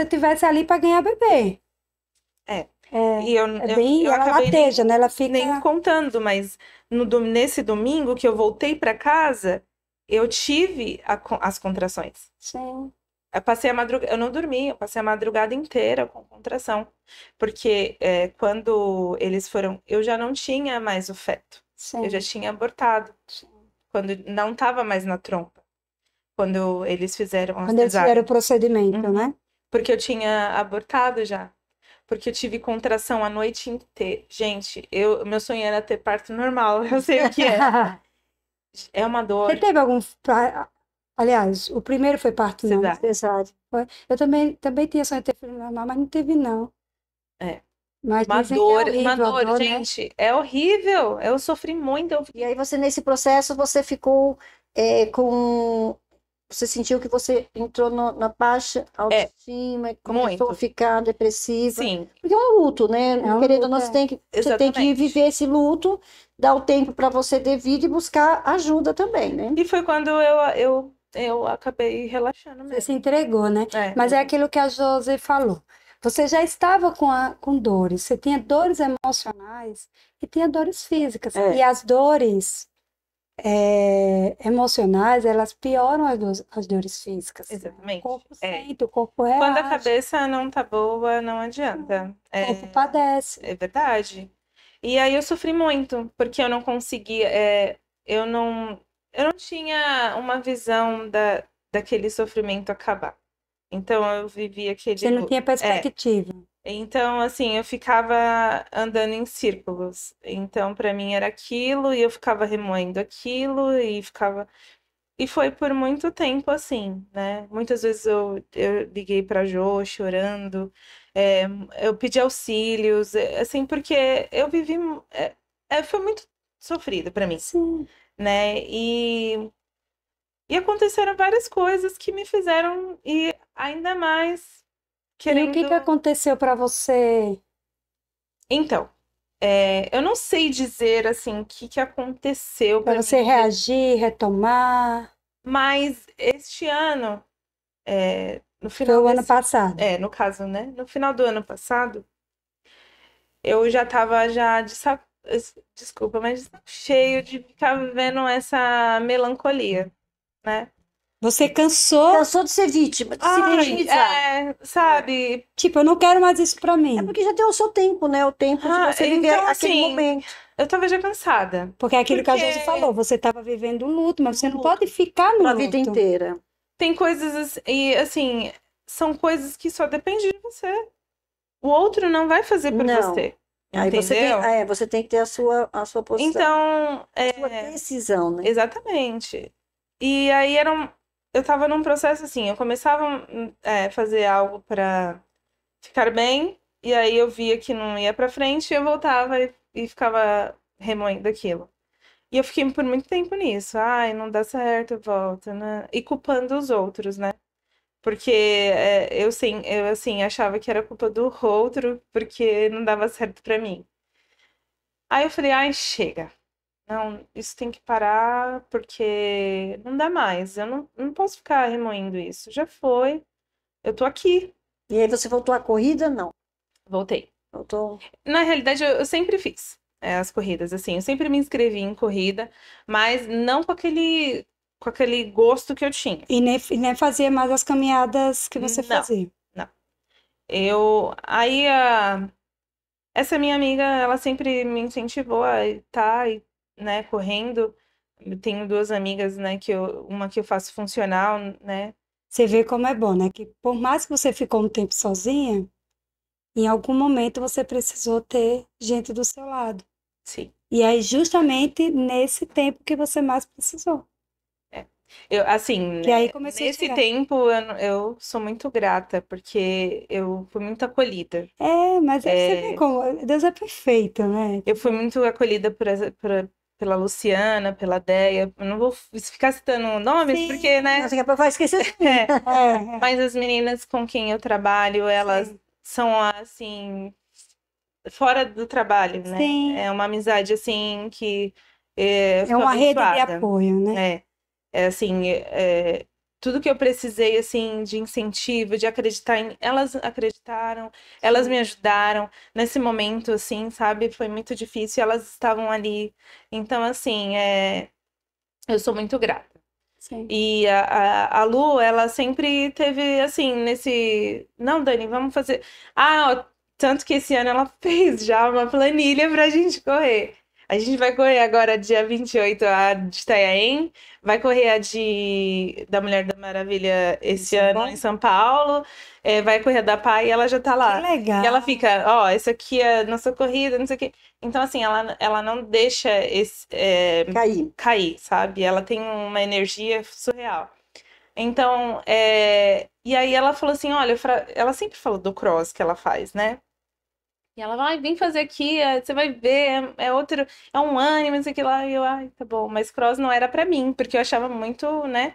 estivesse ali para ganhar bebê. E eu Ela acabei lateja, né? Ela fica. nem contando, mas nesse domingo que eu voltei para casa, eu tive as contrações. Sim, Eu passei a madrugada, eu não dormi, eu passei a madrugada inteira com contração, porque quando eles foram, eu já não tinha mais o feto, eu já sim. tinha abortado, quando não estava mais na trompa, quando eles fizeram a Quando eles cesárea. fizeram o procedimento, Uhum. né? Porque eu tinha abortado já. Porque eu tive contração a noite inteira. Gente, meu sonho era ter parto normal. Eu sei o que é. É uma Você dor. teve Aliás, o primeiro foi parto não. Cesárea. Cesárea. Eu também tinha sonho de ter filho normal, mas não teve, não. É. Mas Uma dizem que é dor, horrível uma a dor, dor, né? gente. É horrível. Eu sofri muito. E aí você, nesse processo, você ficou com... Você sentiu que você entrou na baixa autoestima, começou muito. a ficar depressiva. Sim, Porque é um luto, né? um Querendo ou luto, não, você tem que exatamente. viver esse luto, dar o tempo para você devido e buscar ajuda também, né? E foi quando eu acabei relaxando Você mesmo. se entregou, né? Mas é aquilo que a Josi falou. Você já estava com dores. Você tinha dores emocionais e tinha dores físicas. E as dores emocionais, elas pioram as dores físicas. Exatamente. O corpo sente, o corpo reage. Quando a cabeça não tá boa, não adianta. O corpo padece. É verdade. E aí eu sofri muito, porque eu não conseguia, eu não tinha uma visão daquele sofrimento acabar. Então eu vivia aquele Você não luto. tinha perspectiva. Então, assim, eu ficava andando em círculos. Então, para mim era aquilo, e eu ficava remoendo aquilo, e ficava. E foi por muito tempo assim, né? Muitas vezes eu liguei pra Jô chorando, é, eu pedi auxílios, assim, porque eu vivi. Foi muito sofrido pra mim, Sim. né? E aconteceram várias coisas que me fizeram ir ainda mais E o querendo. que aconteceu para você? Então, eu não sei dizer assim o que aconteceu Para pra você mim, reagir, retomar? mas este ano, no Foi final o ano desse. passado. No caso, né? No final do ano passado, eu já tava de saco, desculpa, mas de saco cheio de ficar vivendo essa melancolia, né? Você cansou? Cansou de ser vítima, de se vitimizar. Sabe? Tipo, eu não quero mais isso para mim. É porque já deu o seu tempo, né? O tempo de você viver então, aquele assim, momento. eu tava já cansada. Porque é aquilo que a Porque- Josi falou, você estava vivendo um luto, mas você não luto. pode ficar no Pra luto. vida inteira. Tem coisas, e assim, são coisas que só dependem de você. O outro não vai fazer por Não. você. Aí Entendeu? você tem que ter a sua posição, Então, a sua decisão, né? exatamente. E aí eu tava num processo assim, eu começava a fazer algo pra ficar bem, e aí eu via que não ia pra frente, eu voltava e ficava remoendo aquilo. E eu fiquei por muito tempo nisso. Ai, não dá certo, volta, né? E culpando os outros, né? Porque eu assim, achava que era culpa do outro, porque não dava certo pra mim. Aí eu falei, ai, chega. Não, isso tem que parar, porque não dá mais. Eu não posso ficar remoendo isso. Já foi. Eu tô aqui. E aí você voltou à corrida? Não. Voltei. Voltou. Na realidade, eu sempre fiz as corridas, assim. Eu sempre me inscrevi em corrida, mas não com aquele gosto que eu tinha. E nem fazia mais as caminhadas que você Não, fazia. não. Essa minha amiga, ela sempre me incentivou a estar, né, correndo. Eu tenho duas amigas, né, uma que eu faço funcional, né? Você vê como é bom, né? Que por mais que você ficou um tempo sozinha, em algum momento você precisou ter gente do seu lado. Sim. E aí, justamente nesse tempo que você mais precisou. Assim, Que aí né, começou a nesse chegar. tempo eu sou muito grata, porque eu fui muito acolhida. Mas aí você vê como Deus é perfeito, né? Eu fui muito acolhida pela Luciana, pela Déia. Eu não vou ficar citando nomes, Sim, porque, né? Nossa, que vai esquecer de mim. Mas as meninas com quem eu trabalho, elas Sim. são, assim, fora do trabalho, né? Sim, É uma amizade, assim, que é sou uma rede de abençoada. apoio, né? É assim, tudo que eu precisei, assim, de incentivo, de acreditar elas acreditaram, elas Sim, me ajudaram nesse momento, assim, sabe? Foi muito difícil, elas estavam ali. Então, assim, eu sou muito grata. sim. E a Lu, ela sempre teve, assim, não, Dani, vamos fazer. Ó, tanto que esse ano ela fez já uma planilha pra gente correr. A gente vai correr agora dia 28 a de Itanhaém, vai correr da Mulher da Maravilha Em esse São ano em Paulo? São Paulo, vai correr a da Pai e ela já tá Que lá. E ela legal. fica, ó, essa aqui é a nossa corrida, não sei o quê. Então, assim, ela não deixa Caí. cair, sabe? Ela tem uma energia surreal. Então, e aí ela falou assim, olha, ela sempre falou do cross que ela faz, né? E ela vai, vem fazer aqui, você vai ver, é outro, é um ânimo, não sei o que lá. E eu, ai, tá bom, mas cross não era pra mim, porque eu achava muito, né?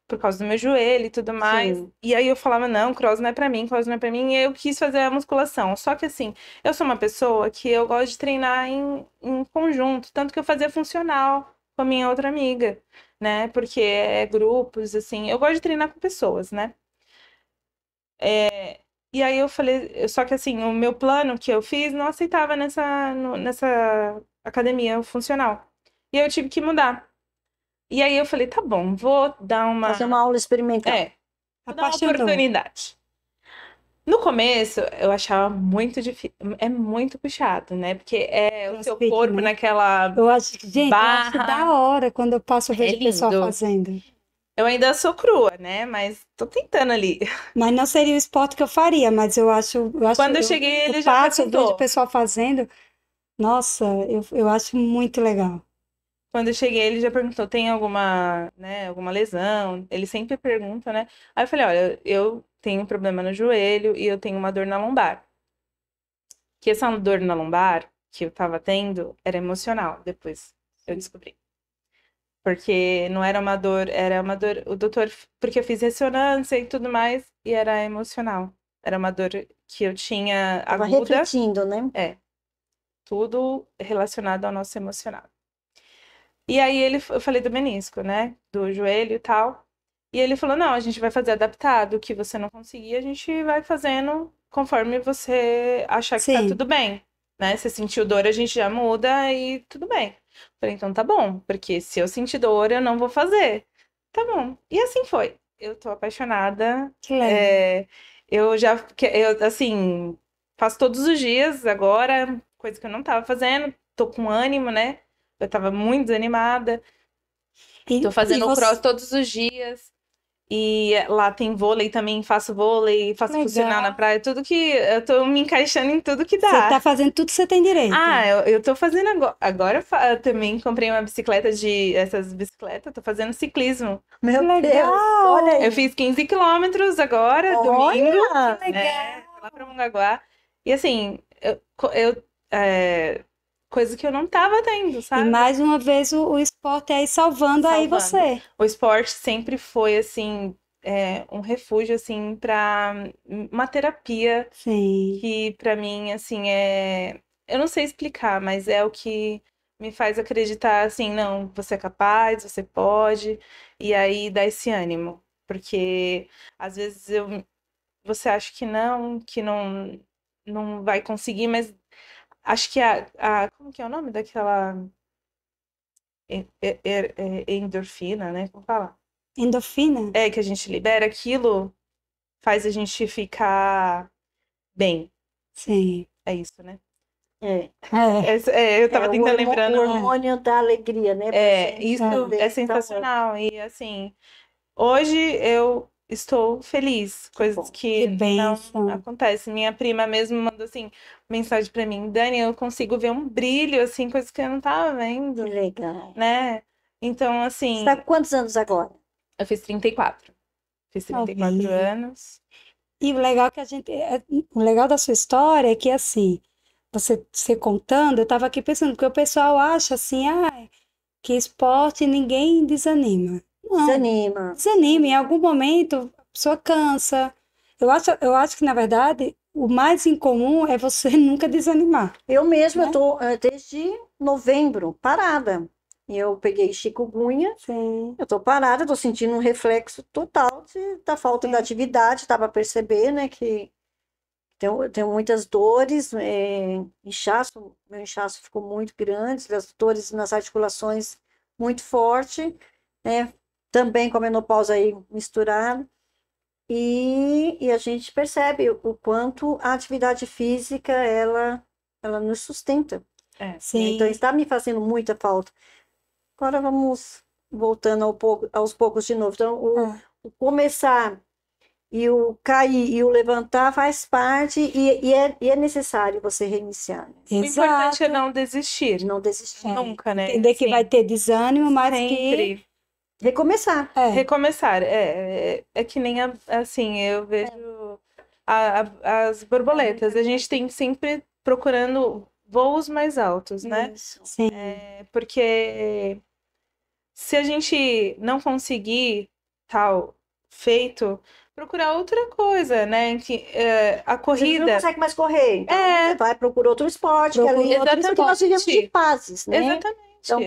Por causa do meu joelho e tudo mais. Sim. E aí eu falava, não, cross não é pra mim, cross não é pra mim. E eu quis fazer a musculação. Só que assim, eu sou uma pessoa que eu gosto de treinar em conjunto. Tanto que eu fazia funcional com a minha outra amiga, né? Porque grupos, assim. Eu gosto de treinar com pessoas, né? E aí eu falei, só que assim, o meu plano que eu fiz não aceitava nessa academia funcional. E aí eu tive que mudar. E aí eu falei, tá bom, vou dar Fazer uma aula experimental. vou dar uma Apaixonou. oportunidade. No começo, eu achava muito difícil. É muito puxado, né? Porque é o seu CrossFit, corpo né? naquela Eu acho que, gente, eu acho da barra. hora quando eu passo, eu É vejo o pessoal lindo. fazendo. Eu ainda sou crua, né? Mas tô tentando ali. Mas não seria o esporte que eu faria, mas Quando eu cheguei, eu ele já passo, eu vejo o perguntou. pessoal fazendo. Nossa, eu acho muito legal. Quando eu cheguei, ele já perguntou: tem alguma, né, alguma lesão? Ele sempre pergunta, né? Aí eu falei: olha, eu tenho um problema no joelho e eu tenho uma dor na lombar. Que essa dor na lombar que eu tava tendo era emocional, depois eu descobri. Porque não era uma dor, era uma dor. O doutor, porque eu fiz ressonância e tudo mais, e era emocional. Era uma dor que eu tinha Tava aguda, refletindo, né? tudo relacionado ao nosso emocional. E aí eu falei do menisco, né? Do joelho e tal. E ele falou: não, a gente vai fazer adaptado. O que você não conseguir, a gente vai fazendo conforme você achar que tá Sim, tudo bem. Né? Se sentiu dor, a gente já muda e tudo bem. Falei, então tá bom, porque se eu sentir dor, eu não vou fazer. Tá bom. E assim foi. Eu tô apaixonada. que legal. Eu, assim, faço todos os dias agora, coisa que eu não tava fazendo. Tô com ânimo, né? Eu tava muito desanimada. E, Tô e fazendo o cross você, todos os dias. E lá tem vôlei também, faço vôlei, faço funcional na Legal. praia, tudo que eu tô me encaixando em tudo que Você dá. tá fazendo tudo que você tem direito. Eu tô fazendo agora. Eu também comprei uma bicicleta essas bicicletas, tô fazendo ciclismo. Meu Que Deus, legal! olha aí. Eu fiz 15 quilômetros agora, domingo, Olha! Que legal! fui lá pra Mongaguá. E assim, coisa que eu não tava tendo, E sabe? mais uma vez o esporte aí salvando aí Salvando. você. O esporte sempre foi, assim, um refúgio, assim, pra uma terapia Sim. que pra mim, assim, eu não sei explicar, mas é o que me faz acreditar, assim, não, você é capaz, você pode, e aí dá esse ânimo, porque às vezes você acha que não vai conseguir, mas acho que como que é o nome daquela endorfina, né? Como fala? Endorfina? É que a gente libera, aquilo faz a gente ficar bem. Sim. É isso, né? É, Eu tava o tentando lembrando. o hormônio da alegria, né? Pra gente Isso poder é dar um up. sensacional. E assim, hoje eu estou feliz, Que coisas bom. Que que não bênção. acontecem. Minha prima mesmo mandou assim, mensagem pra mim, Dani, eu consigo ver um brilho, assim, coisas que eu não tava Que vendo, legal. né? Então, Você assim, está com quantos anos agora? eu fiz 34. Fiz 34 Novinha. anos. E o legal que o legal da sua história é que assim, você contando, eu tava aqui pensando, porque o pessoal acha assim, que esporte ninguém desanima. Não, Desanima. desanima, em algum momento a pessoa cansa. Eu acho que, na verdade, o mais incomum é você nunca desanimar, Eu mesma né? estou desde novembro parada. Eu peguei chikungunya, Sim, eu estou parada, estou sentindo um reflexo total da falta de é, atividade. Estava a perceber, né, que tenho muitas dores, meu inchaço ficou muito grande, as dores nas articulações muito forte, né? Também com a menopausa aí misturada. E a gente percebe o quanto a atividade física, ela nos sustenta, É. né? Então, sim. está me fazendo muita falta. Agora vamos voltando aos poucos de novo. Então, Ah, o começar e o cair e o levantar faz parte e é necessário você reiniciar, né? O importante é exato. não desistir. De não desistir. Nunca, né? Entender que vai Assim, ter desânimo, mas que sempre Recomeçar. recomeçar. É que nem assim, eu vejo as borboletas. A gente tem sempre procurando voos mais altos, né? Isso. sim, Porque se a gente não conseguir tal feito, procurar outra coisa, né? A Você não corrida. consegue mais correr, então você vai procurar outro esporte, que ali, porque nós vivemos de fases, né? Exatamente. Então,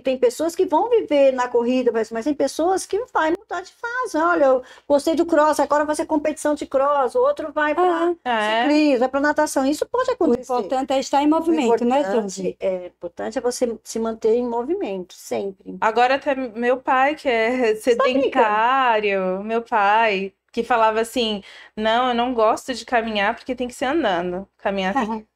tem pessoas que vão viver na corrida, mas tem pessoas que vai mudar de fase. Olha, eu gostei do cross, agora vai ser competição de cross, o outro vai para ciclismo, vai para natação. Isso pode o acontecer. importante é estar em movimento, né, Josi? Importante é você se manter em movimento, sempre. Agora até meu pai, que é sedentário, meu pai, que falava assim, não, eu não gosto de caminhar porque tem que ser andando. Caminhar tem que...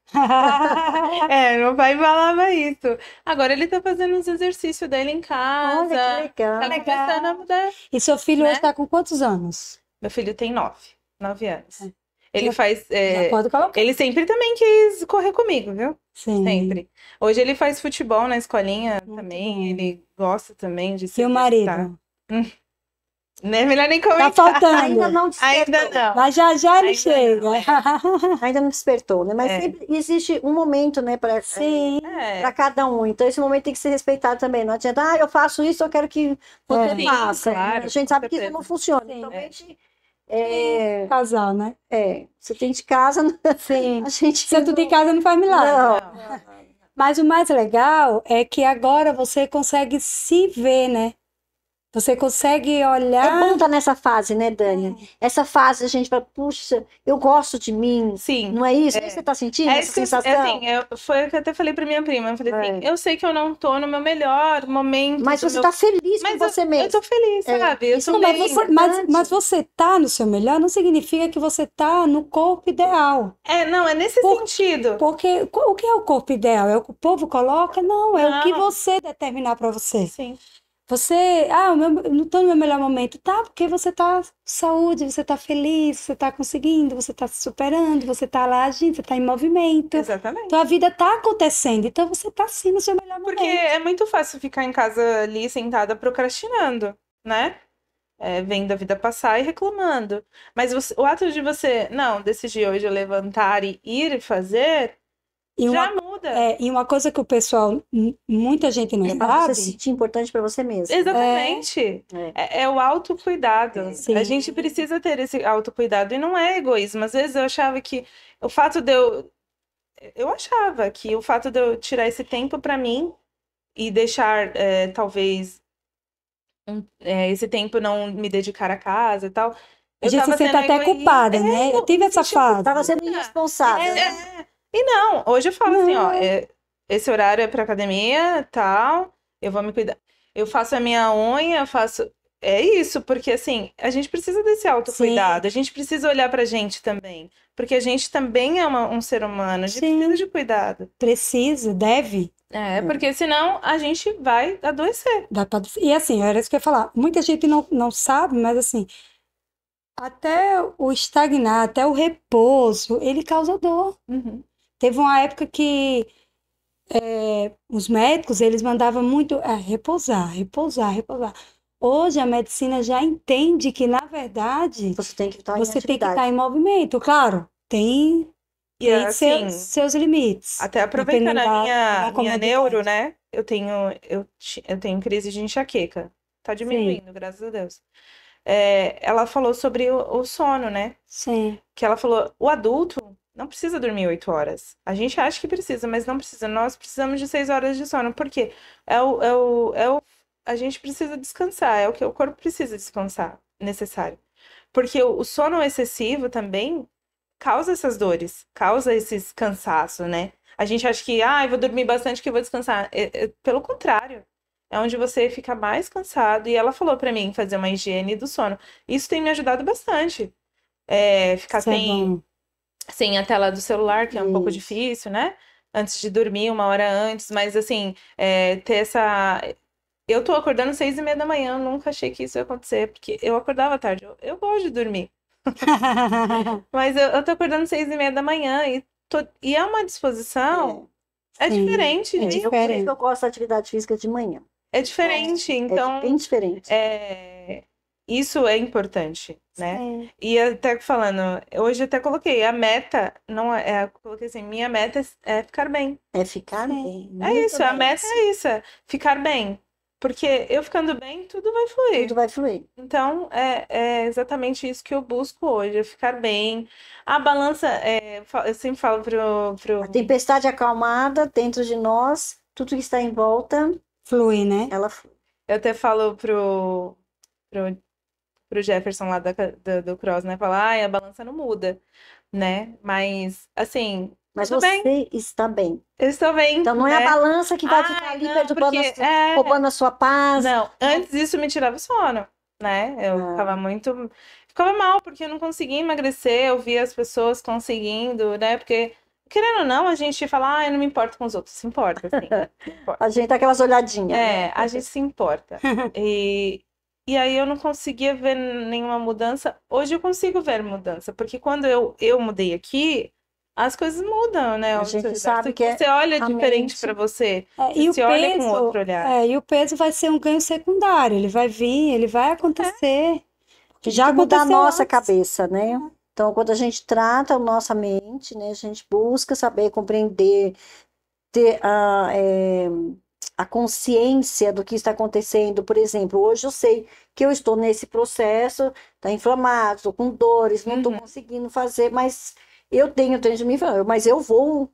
meu pai falava isso. Agora ele tá fazendo os exercícios dele em casa. Olha que legal. Tá começando a mudar. E seu filho Né? hoje está com quantos anos? Meu filho tem 9 anos. Ele faz. Já pode colocar. Ele sempre também quis correr comigo, viu? Sim. Sempre. Hoje ele faz futebol na escolinha Muito também. bom. Ele gosta também de se E o exercitar. marido? Não é melhor nem Tá comentar. faltando. Ainda não despertou. Ainda não. Mas já ele Ainda chega. não, Ainda não despertou, né? Mas É. sempre existe um momento, né, para Sim. cada um. Então, esse momento tem que ser respeitado também. Não adianta, eu faço isso, eu quero que você Sim, faça. claro, A gente com sabe que isso certeza. não funciona. Sim. Então, a gente, Casal, né? você tem de casa, Sim. a gente Santo de casa não faz milagre. não. Mas o mais legal é que agora você consegue se ver, né? Você consegue É olhar. bom estar nessa fase, né, Dani? Essa fase a gente fala, puxa, eu gosto de mim. Sim. Não é isso? É isso que você está sentindo? É Essa isso que sensação? foi o que eu até falei pra minha prima. Eu falei assim, eu sei que eu não tô no meu melhor momento. Mas do você meu- está feliz Mas com você eu mesmo. tô feliz, sabe? Eu isso tô não, bem. Mas você tá no seu melhor não significa que você tá no corpo ideal. Não, é nesse sentido. Porque o que é o corpo ideal? É o que o povo coloca? Não, é o que Não. você determinar para você. Sim. eu não tô no meu melhor momento. Tá, porque você tá com saúde, você tá feliz, você tá conseguindo, você tá se superando, você tá lá agindo, você tá em movimento. Exatamente. Então a vida tá acontecendo, então você tá sim no seu melhor Porque momento. é muito fácil ficar em casa ali sentada procrastinando, né? Vendo a vida passar e reclamando. Mas o ato de você, não, decidir hoje levantar e ir fazer, E já uma, muda. e uma coisa que o pessoal, muita gente não Pra você se sabe, sentir importante para você mesmo. Exatamente. É o autocuidado. Sim. A gente precisa ter esse autocuidado. E não é egoísmo. Às vezes eu achava que o fato de eu achava que o fato de eu tirar esse tempo pra mim e deixar, talvez, esse tempo não me dedicar à casa e tal, a eu gente se tava sente sendo até culpada, né? Eu tive essa fase. Tava sendo irresponsável. E não, hoje eu falo assim, ó, Não. esse horário é pra academia, tal, eu vou me cuidar. Eu faço a minha unha, eu faço. É isso, porque assim, a gente precisa desse autocuidado, a gente precisa olhar pra gente também, porque a gente também é um ser humano, a gente Sim. precisa de cuidado. Precisa, deve. Porque senão a gente vai adoecer. E assim, era isso que eu ia falar. Muita gente não sabe, mas assim, até o estagnar, até o repouso, ele causa dor. Uhum. Teve uma época que os médicos, eles mandavam muito repousar, repousar, repousar. Hoje a medicina já entende que, na verdade, Você tem que estar em você tem que atividade. estar em movimento. Claro, tem E assim, seus limites. até aproveitando dependendo a da minha comodidade. neuro, né? Eu tenho crise de enxaqueca. Tá diminuindo, graças a Deus. Ela falou sobre o sono, né? Sim, Que ela falou, o adulto não precisa dormir 8 horas. A gente acha que precisa, mas não precisa. Nós precisamos de 6 horas de sono. Por quê? A gente precisa descansar, é o que o corpo precisa descansar, necessário. Porque o sono excessivo também causa essas dores, causa esses cansaços, né? A gente acha que, eu vou dormir bastante que eu vou descansar. Pelo contrário, é onde você fica mais cansado. E ela falou pra mim fazer uma higiene do sono. Isso tem me ajudado bastante. Ficar isso é bom. sem a tela do celular, que é um pouco Isso. difícil, né? Antes de dormir, uma hora antes, mas assim, ter essa. Eu tô acordando 6:30 da manhã, eu nunca achei que isso ia acontecer, porque eu acordava tarde. Eu gosto de dormir. Mas eu tô acordando 6:30 da manhã e é uma disposição. É Sim, diferente, é né? Por isso diferente. que eu gosto da atividade física de manhã. É diferente. É Então, bem diferente. isso é importante, né? Sim. E até falando, hoje até coloquei, a meta, não coloquei assim, minha meta é ficar bem. É ficar Sim. bem. É muito isso, a bem. meta é isso, ficar bem. Porque eu ficando bem, tudo vai fluir. Tudo vai fluir. Então, é exatamente isso que eu busco hoje, é ficar bem. A balança, eu sempre falo A tempestade acalmada dentro de nós, tudo que está em volta, Flui, né? ela flui. eu até falo pro Jefferson lá do Cross, né? Falar, a balança não muda, né? Mas, assim, Mas tudo você bem, está bem. eu estou bem, Então não é a né? balança que vai ficar ali não, perturbando porque roubando a sua paz. Não, antes isso me tirava o sono, né? Eu ficava mal porque eu não conseguia emagrecer, eu via as pessoas conseguindo, né? Porque, querendo ou não, a gente fala, eu não me importo com os outros, se importa, sim, se importa. A gente dá aquelas olhadinhas. A gente se importa. E aí eu não conseguia ver nenhuma mudança. Hoje eu consigo ver mudança, porque quando eu mudei aqui, as coisas mudam, né? A gente sabe que você olha a diferente mente- para você, E o você olha com peso, outro olhar. e o peso vai ser um ganho secundário. Ele vai vir, ele vai acontecer. Já tem que mudar a aconteceu nossa antes. cabeça, né? Então, quando a gente trata a nossa mente, né, a gente busca saber compreender, ter a consciência do que está acontecendo. Por exemplo, hoje eu sei que eu estou nesse processo, está inflamado, estou com dores, não estou Uhum. conseguindo fazer, mas eu tenho de mim, mas eu vou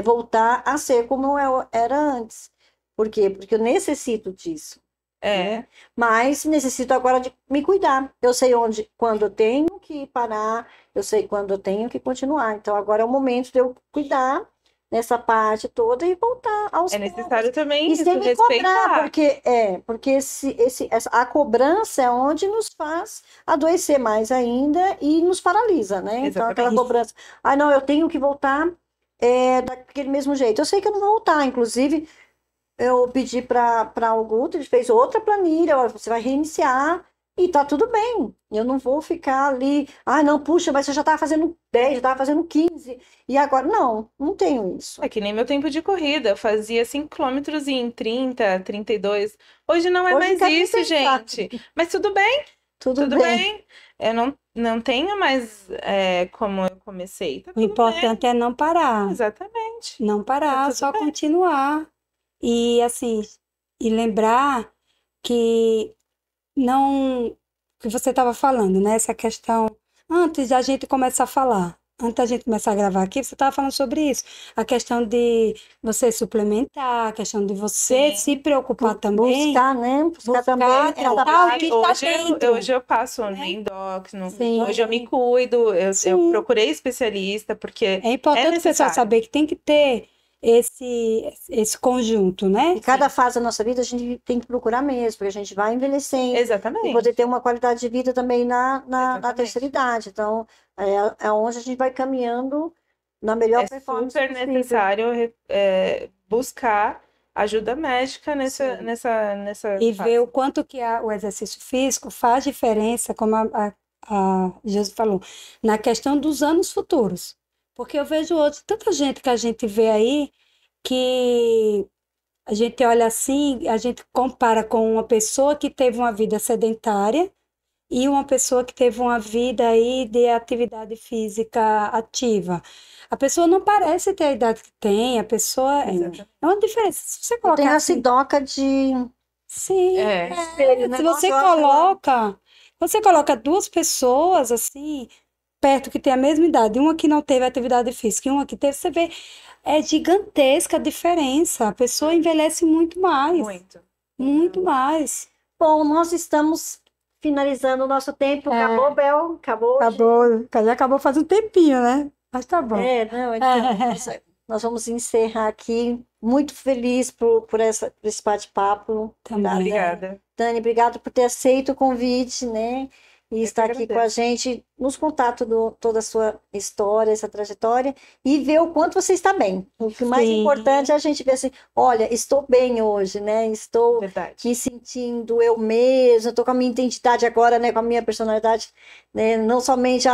voltar a ser como eu era antes. Por quê? Porque eu necessito disso. Né? Mas necessito agora de me cuidar. Eu sei quando eu tenho que parar, eu sei quando eu tenho que continuar. Então agora é o momento de eu cuidar nessa parte toda e voltar aos É necessário também e isso, sem me cobrar, respeitar. porque a cobrança é onde nos faz adoecer mais ainda e nos paralisa, né? Então aquela Exatamente. cobrança, não, eu tenho que voltar daquele mesmo jeito. Eu sei que eu não vou voltar, inclusive eu pedi para o Guto, ele fez outra planilha, olha, você vai reiniciar e tá tudo bem. Eu não vou ficar ali, não, puxa, mas você já estava fazendo 10, já estava fazendo 15, e agora, não tenho isso. É que nem meu tempo de corrida, eu fazia 5 quilômetros em 30, 32. Hoje não é Hoje mais quero nem isso, pensar. gente. Mas tudo bem, Tudo tudo bem. bem. Eu não tenho mais como eu comecei. Tá O tudo importante é não parar. bem. Exatamente. Não parar, tudo só bem. continuar. E assim, e lembrar que não, que você estava falando, né? Essa questão, antes da gente começar a falar, antes da gente começar a gravar aqui, você estava falando sobre isso. A questão de você suplementar, a questão de você Sim. se preocupar também. Buscar, né? Buscar também Buscar essa tratar o parte. que está Hoje, dentro. hoje eu passo no né? endócrino, Sim. hoje eu me cuido, eu Sim. procurei especialista, porque É importante o pessoal necessário. saber que tem que ter esse conjunto, né? E cada fase da nossa vida a gente tem que procurar mesmo, porque a gente vai envelhecendo e Exatamente. poder ter uma qualidade de vida também na Exatamente. terceira idade. Então, é onde a gente vai caminhando na melhor É performance super possível. necessário buscar ajuda médica nessa E fase. ver o quanto que o exercício físico faz diferença, como a Josi falou, na questão dos anos futuros. Porque eu vejo hoje tanta gente que a gente vê aí que a gente olha assim, a gente compara com uma pessoa que teve uma vida sedentária e uma pessoa que teve uma vida aí de atividade física ativa. A pessoa não parece ter a idade que tem, a pessoa Exatamente. é uma diferença. Se você Eu colocar tenho a assim, sidoca de sim, espelho, né? se Nossa, você eu acho ela- coloca duas pessoas assim, perto que tem a mesma idade, uma que não teve atividade física e uma que teve, você vê, é gigantesca a diferença. A pessoa envelhece muito mais, Muito. muito mais. Bom, nós estamos finalizando o nosso tempo. É. Acabou, Bel? Acabou? Já acabou faz um tempinho, né? Mas tá bom. Não, então, nós vamos encerrar aqui. Muito feliz por esse bate-papo. Também. Obrigada. Dani, obrigado por ter aceito o convite, né? E Eu estar que aqui com a agradeço. gente, nos contar toda a sua história, essa trajetória, e ver o quanto você está bem. O que mais Sim. importante é a gente ver assim, olha, estou bem hoje, né? Estou Verdade. me sentindo eu mesma, estou com a minha identidade agora, né? Com a minha personalidade, né? Não somente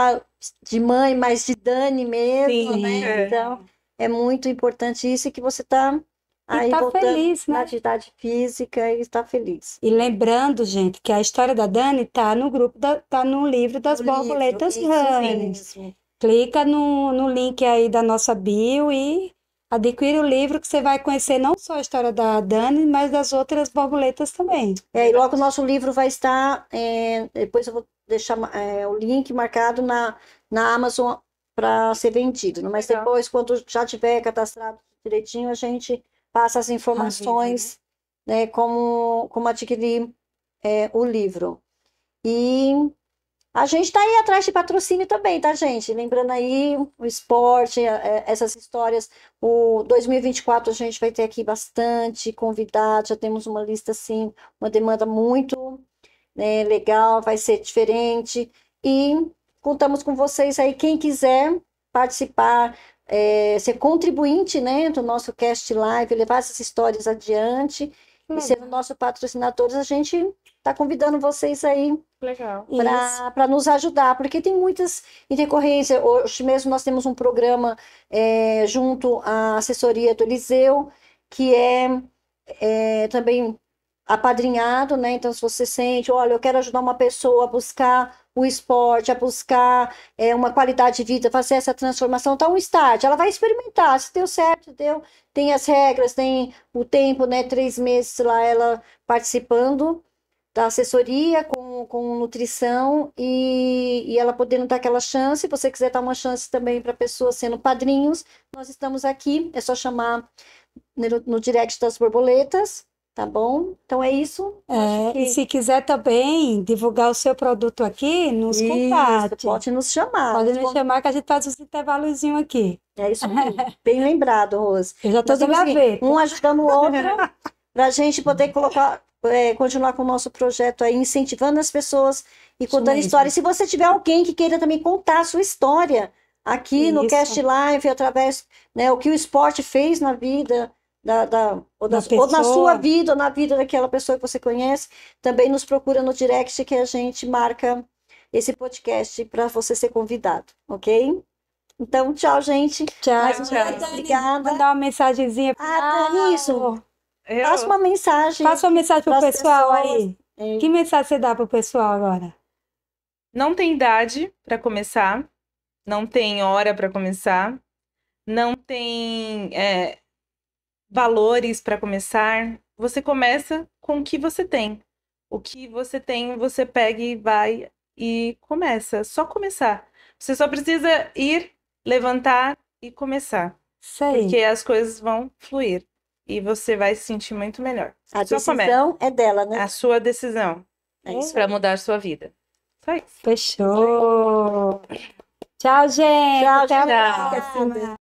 de mãe, mas de Dani mesmo, Sim. né? Então, é muito importante isso e que você está aí tá voltando feliz, na né? atividade física e está feliz. E lembrando, gente, que a história da Dani tá no grupo tá no livro das No livro, borboletas isso Runners. mesmo. Clica no link aí da nossa bio e adquire o livro que você vai conhecer não só a história da Dani, mas das outras borboletas também. E logo o nosso livro vai estar, depois eu vou deixar o link marcado na Amazon para ser vendido, né? Mas Legal. depois, quando já tiver cadastrado direitinho, a gente passa as informações, né, como adquirir o livro. E a gente está aí atrás de patrocínio também, tá, gente? Lembrando aí o esporte, essas histórias. O 2024 a gente vai ter aqui bastante convidados, já temos uma lista, assim, uma demanda muito, né, legal, vai ser diferente. E contamos com vocês aí, quem quiser participar, ser contribuinte, né, do nosso Cast Live, levar essas histórias adiante e ser o nosso patrocinador, a gente está convidando vocês aí Legal. para nos ajudar, porque tem muitas intercorrências. Hoje mesmo nós temos um programa junto à assessoria do Eliseu, que é também apadrinhado, né? Então, se você sente, olha, eu quero ajudar uma pessoa a buscar o esporte, a buscar uma qualidade de vida, fazer essa transformação, tá um start, ela vai experimentar, se deu certo, deu, tem as regras, tem o tempo, né? 3 meses lá ela participando da assessoria com nutrição e ela podendo dar aquela chance. Se você quiser dar uma chance também para pessoas sendo padrinhos, nós estamos aqui, é só chamar no direct das borboletas, tá bom? Então é isso. Acho E se quiser também divulgar o seu produto aqui, nos Isso, contate. pode nos chamar. Pode nos chamar que a gente faz uns intervalozinhos aqui. É isso mesmo. Bem lembrado, Rose. Eu já tô Nós de estamos aqui, gaveta. um ajudando o outro, para a gente poder colocar, continuar com o nosso projeto aí, incentivando as pessoas e Isso contando mesmo. histórias. Se você tiver alguém que queira também contar a sua história aqui no Isso. Cast Live, através, né, o que o esporte fez na vida ou Da ou na sua pessoa. vida, ou na vida daquela pessoa que você conhece, também nos procura no direct que a gente marca esse podcast para você ser convidado, ok? Então, tchau, gente. Tchau. Mais uma Tchau. vez, Dani, obrigada. mandar uma mensagenzinha Dani, isso. final. Faça uma mensagem Faça uma mensagem pro para as pessoal pessoas. aí. Que mensagem você dá pro pessoal agora? Não tem idade para começar, não tem hora para começar, não tem valores para começar. Você começa com o que você tem. O que você tem, você pega e vai e começa. Só começar. Você só precisa ir, levantar e começar. Sei. Porque as coisas vão fluir. E você vai se sentir muito melhor. A Só começa. decisão é dela, né? A sua decisão É isso. para mudar a sua vida. Só isso. Fechou. Tchau, gente. Tchau, Até a gente. próxima.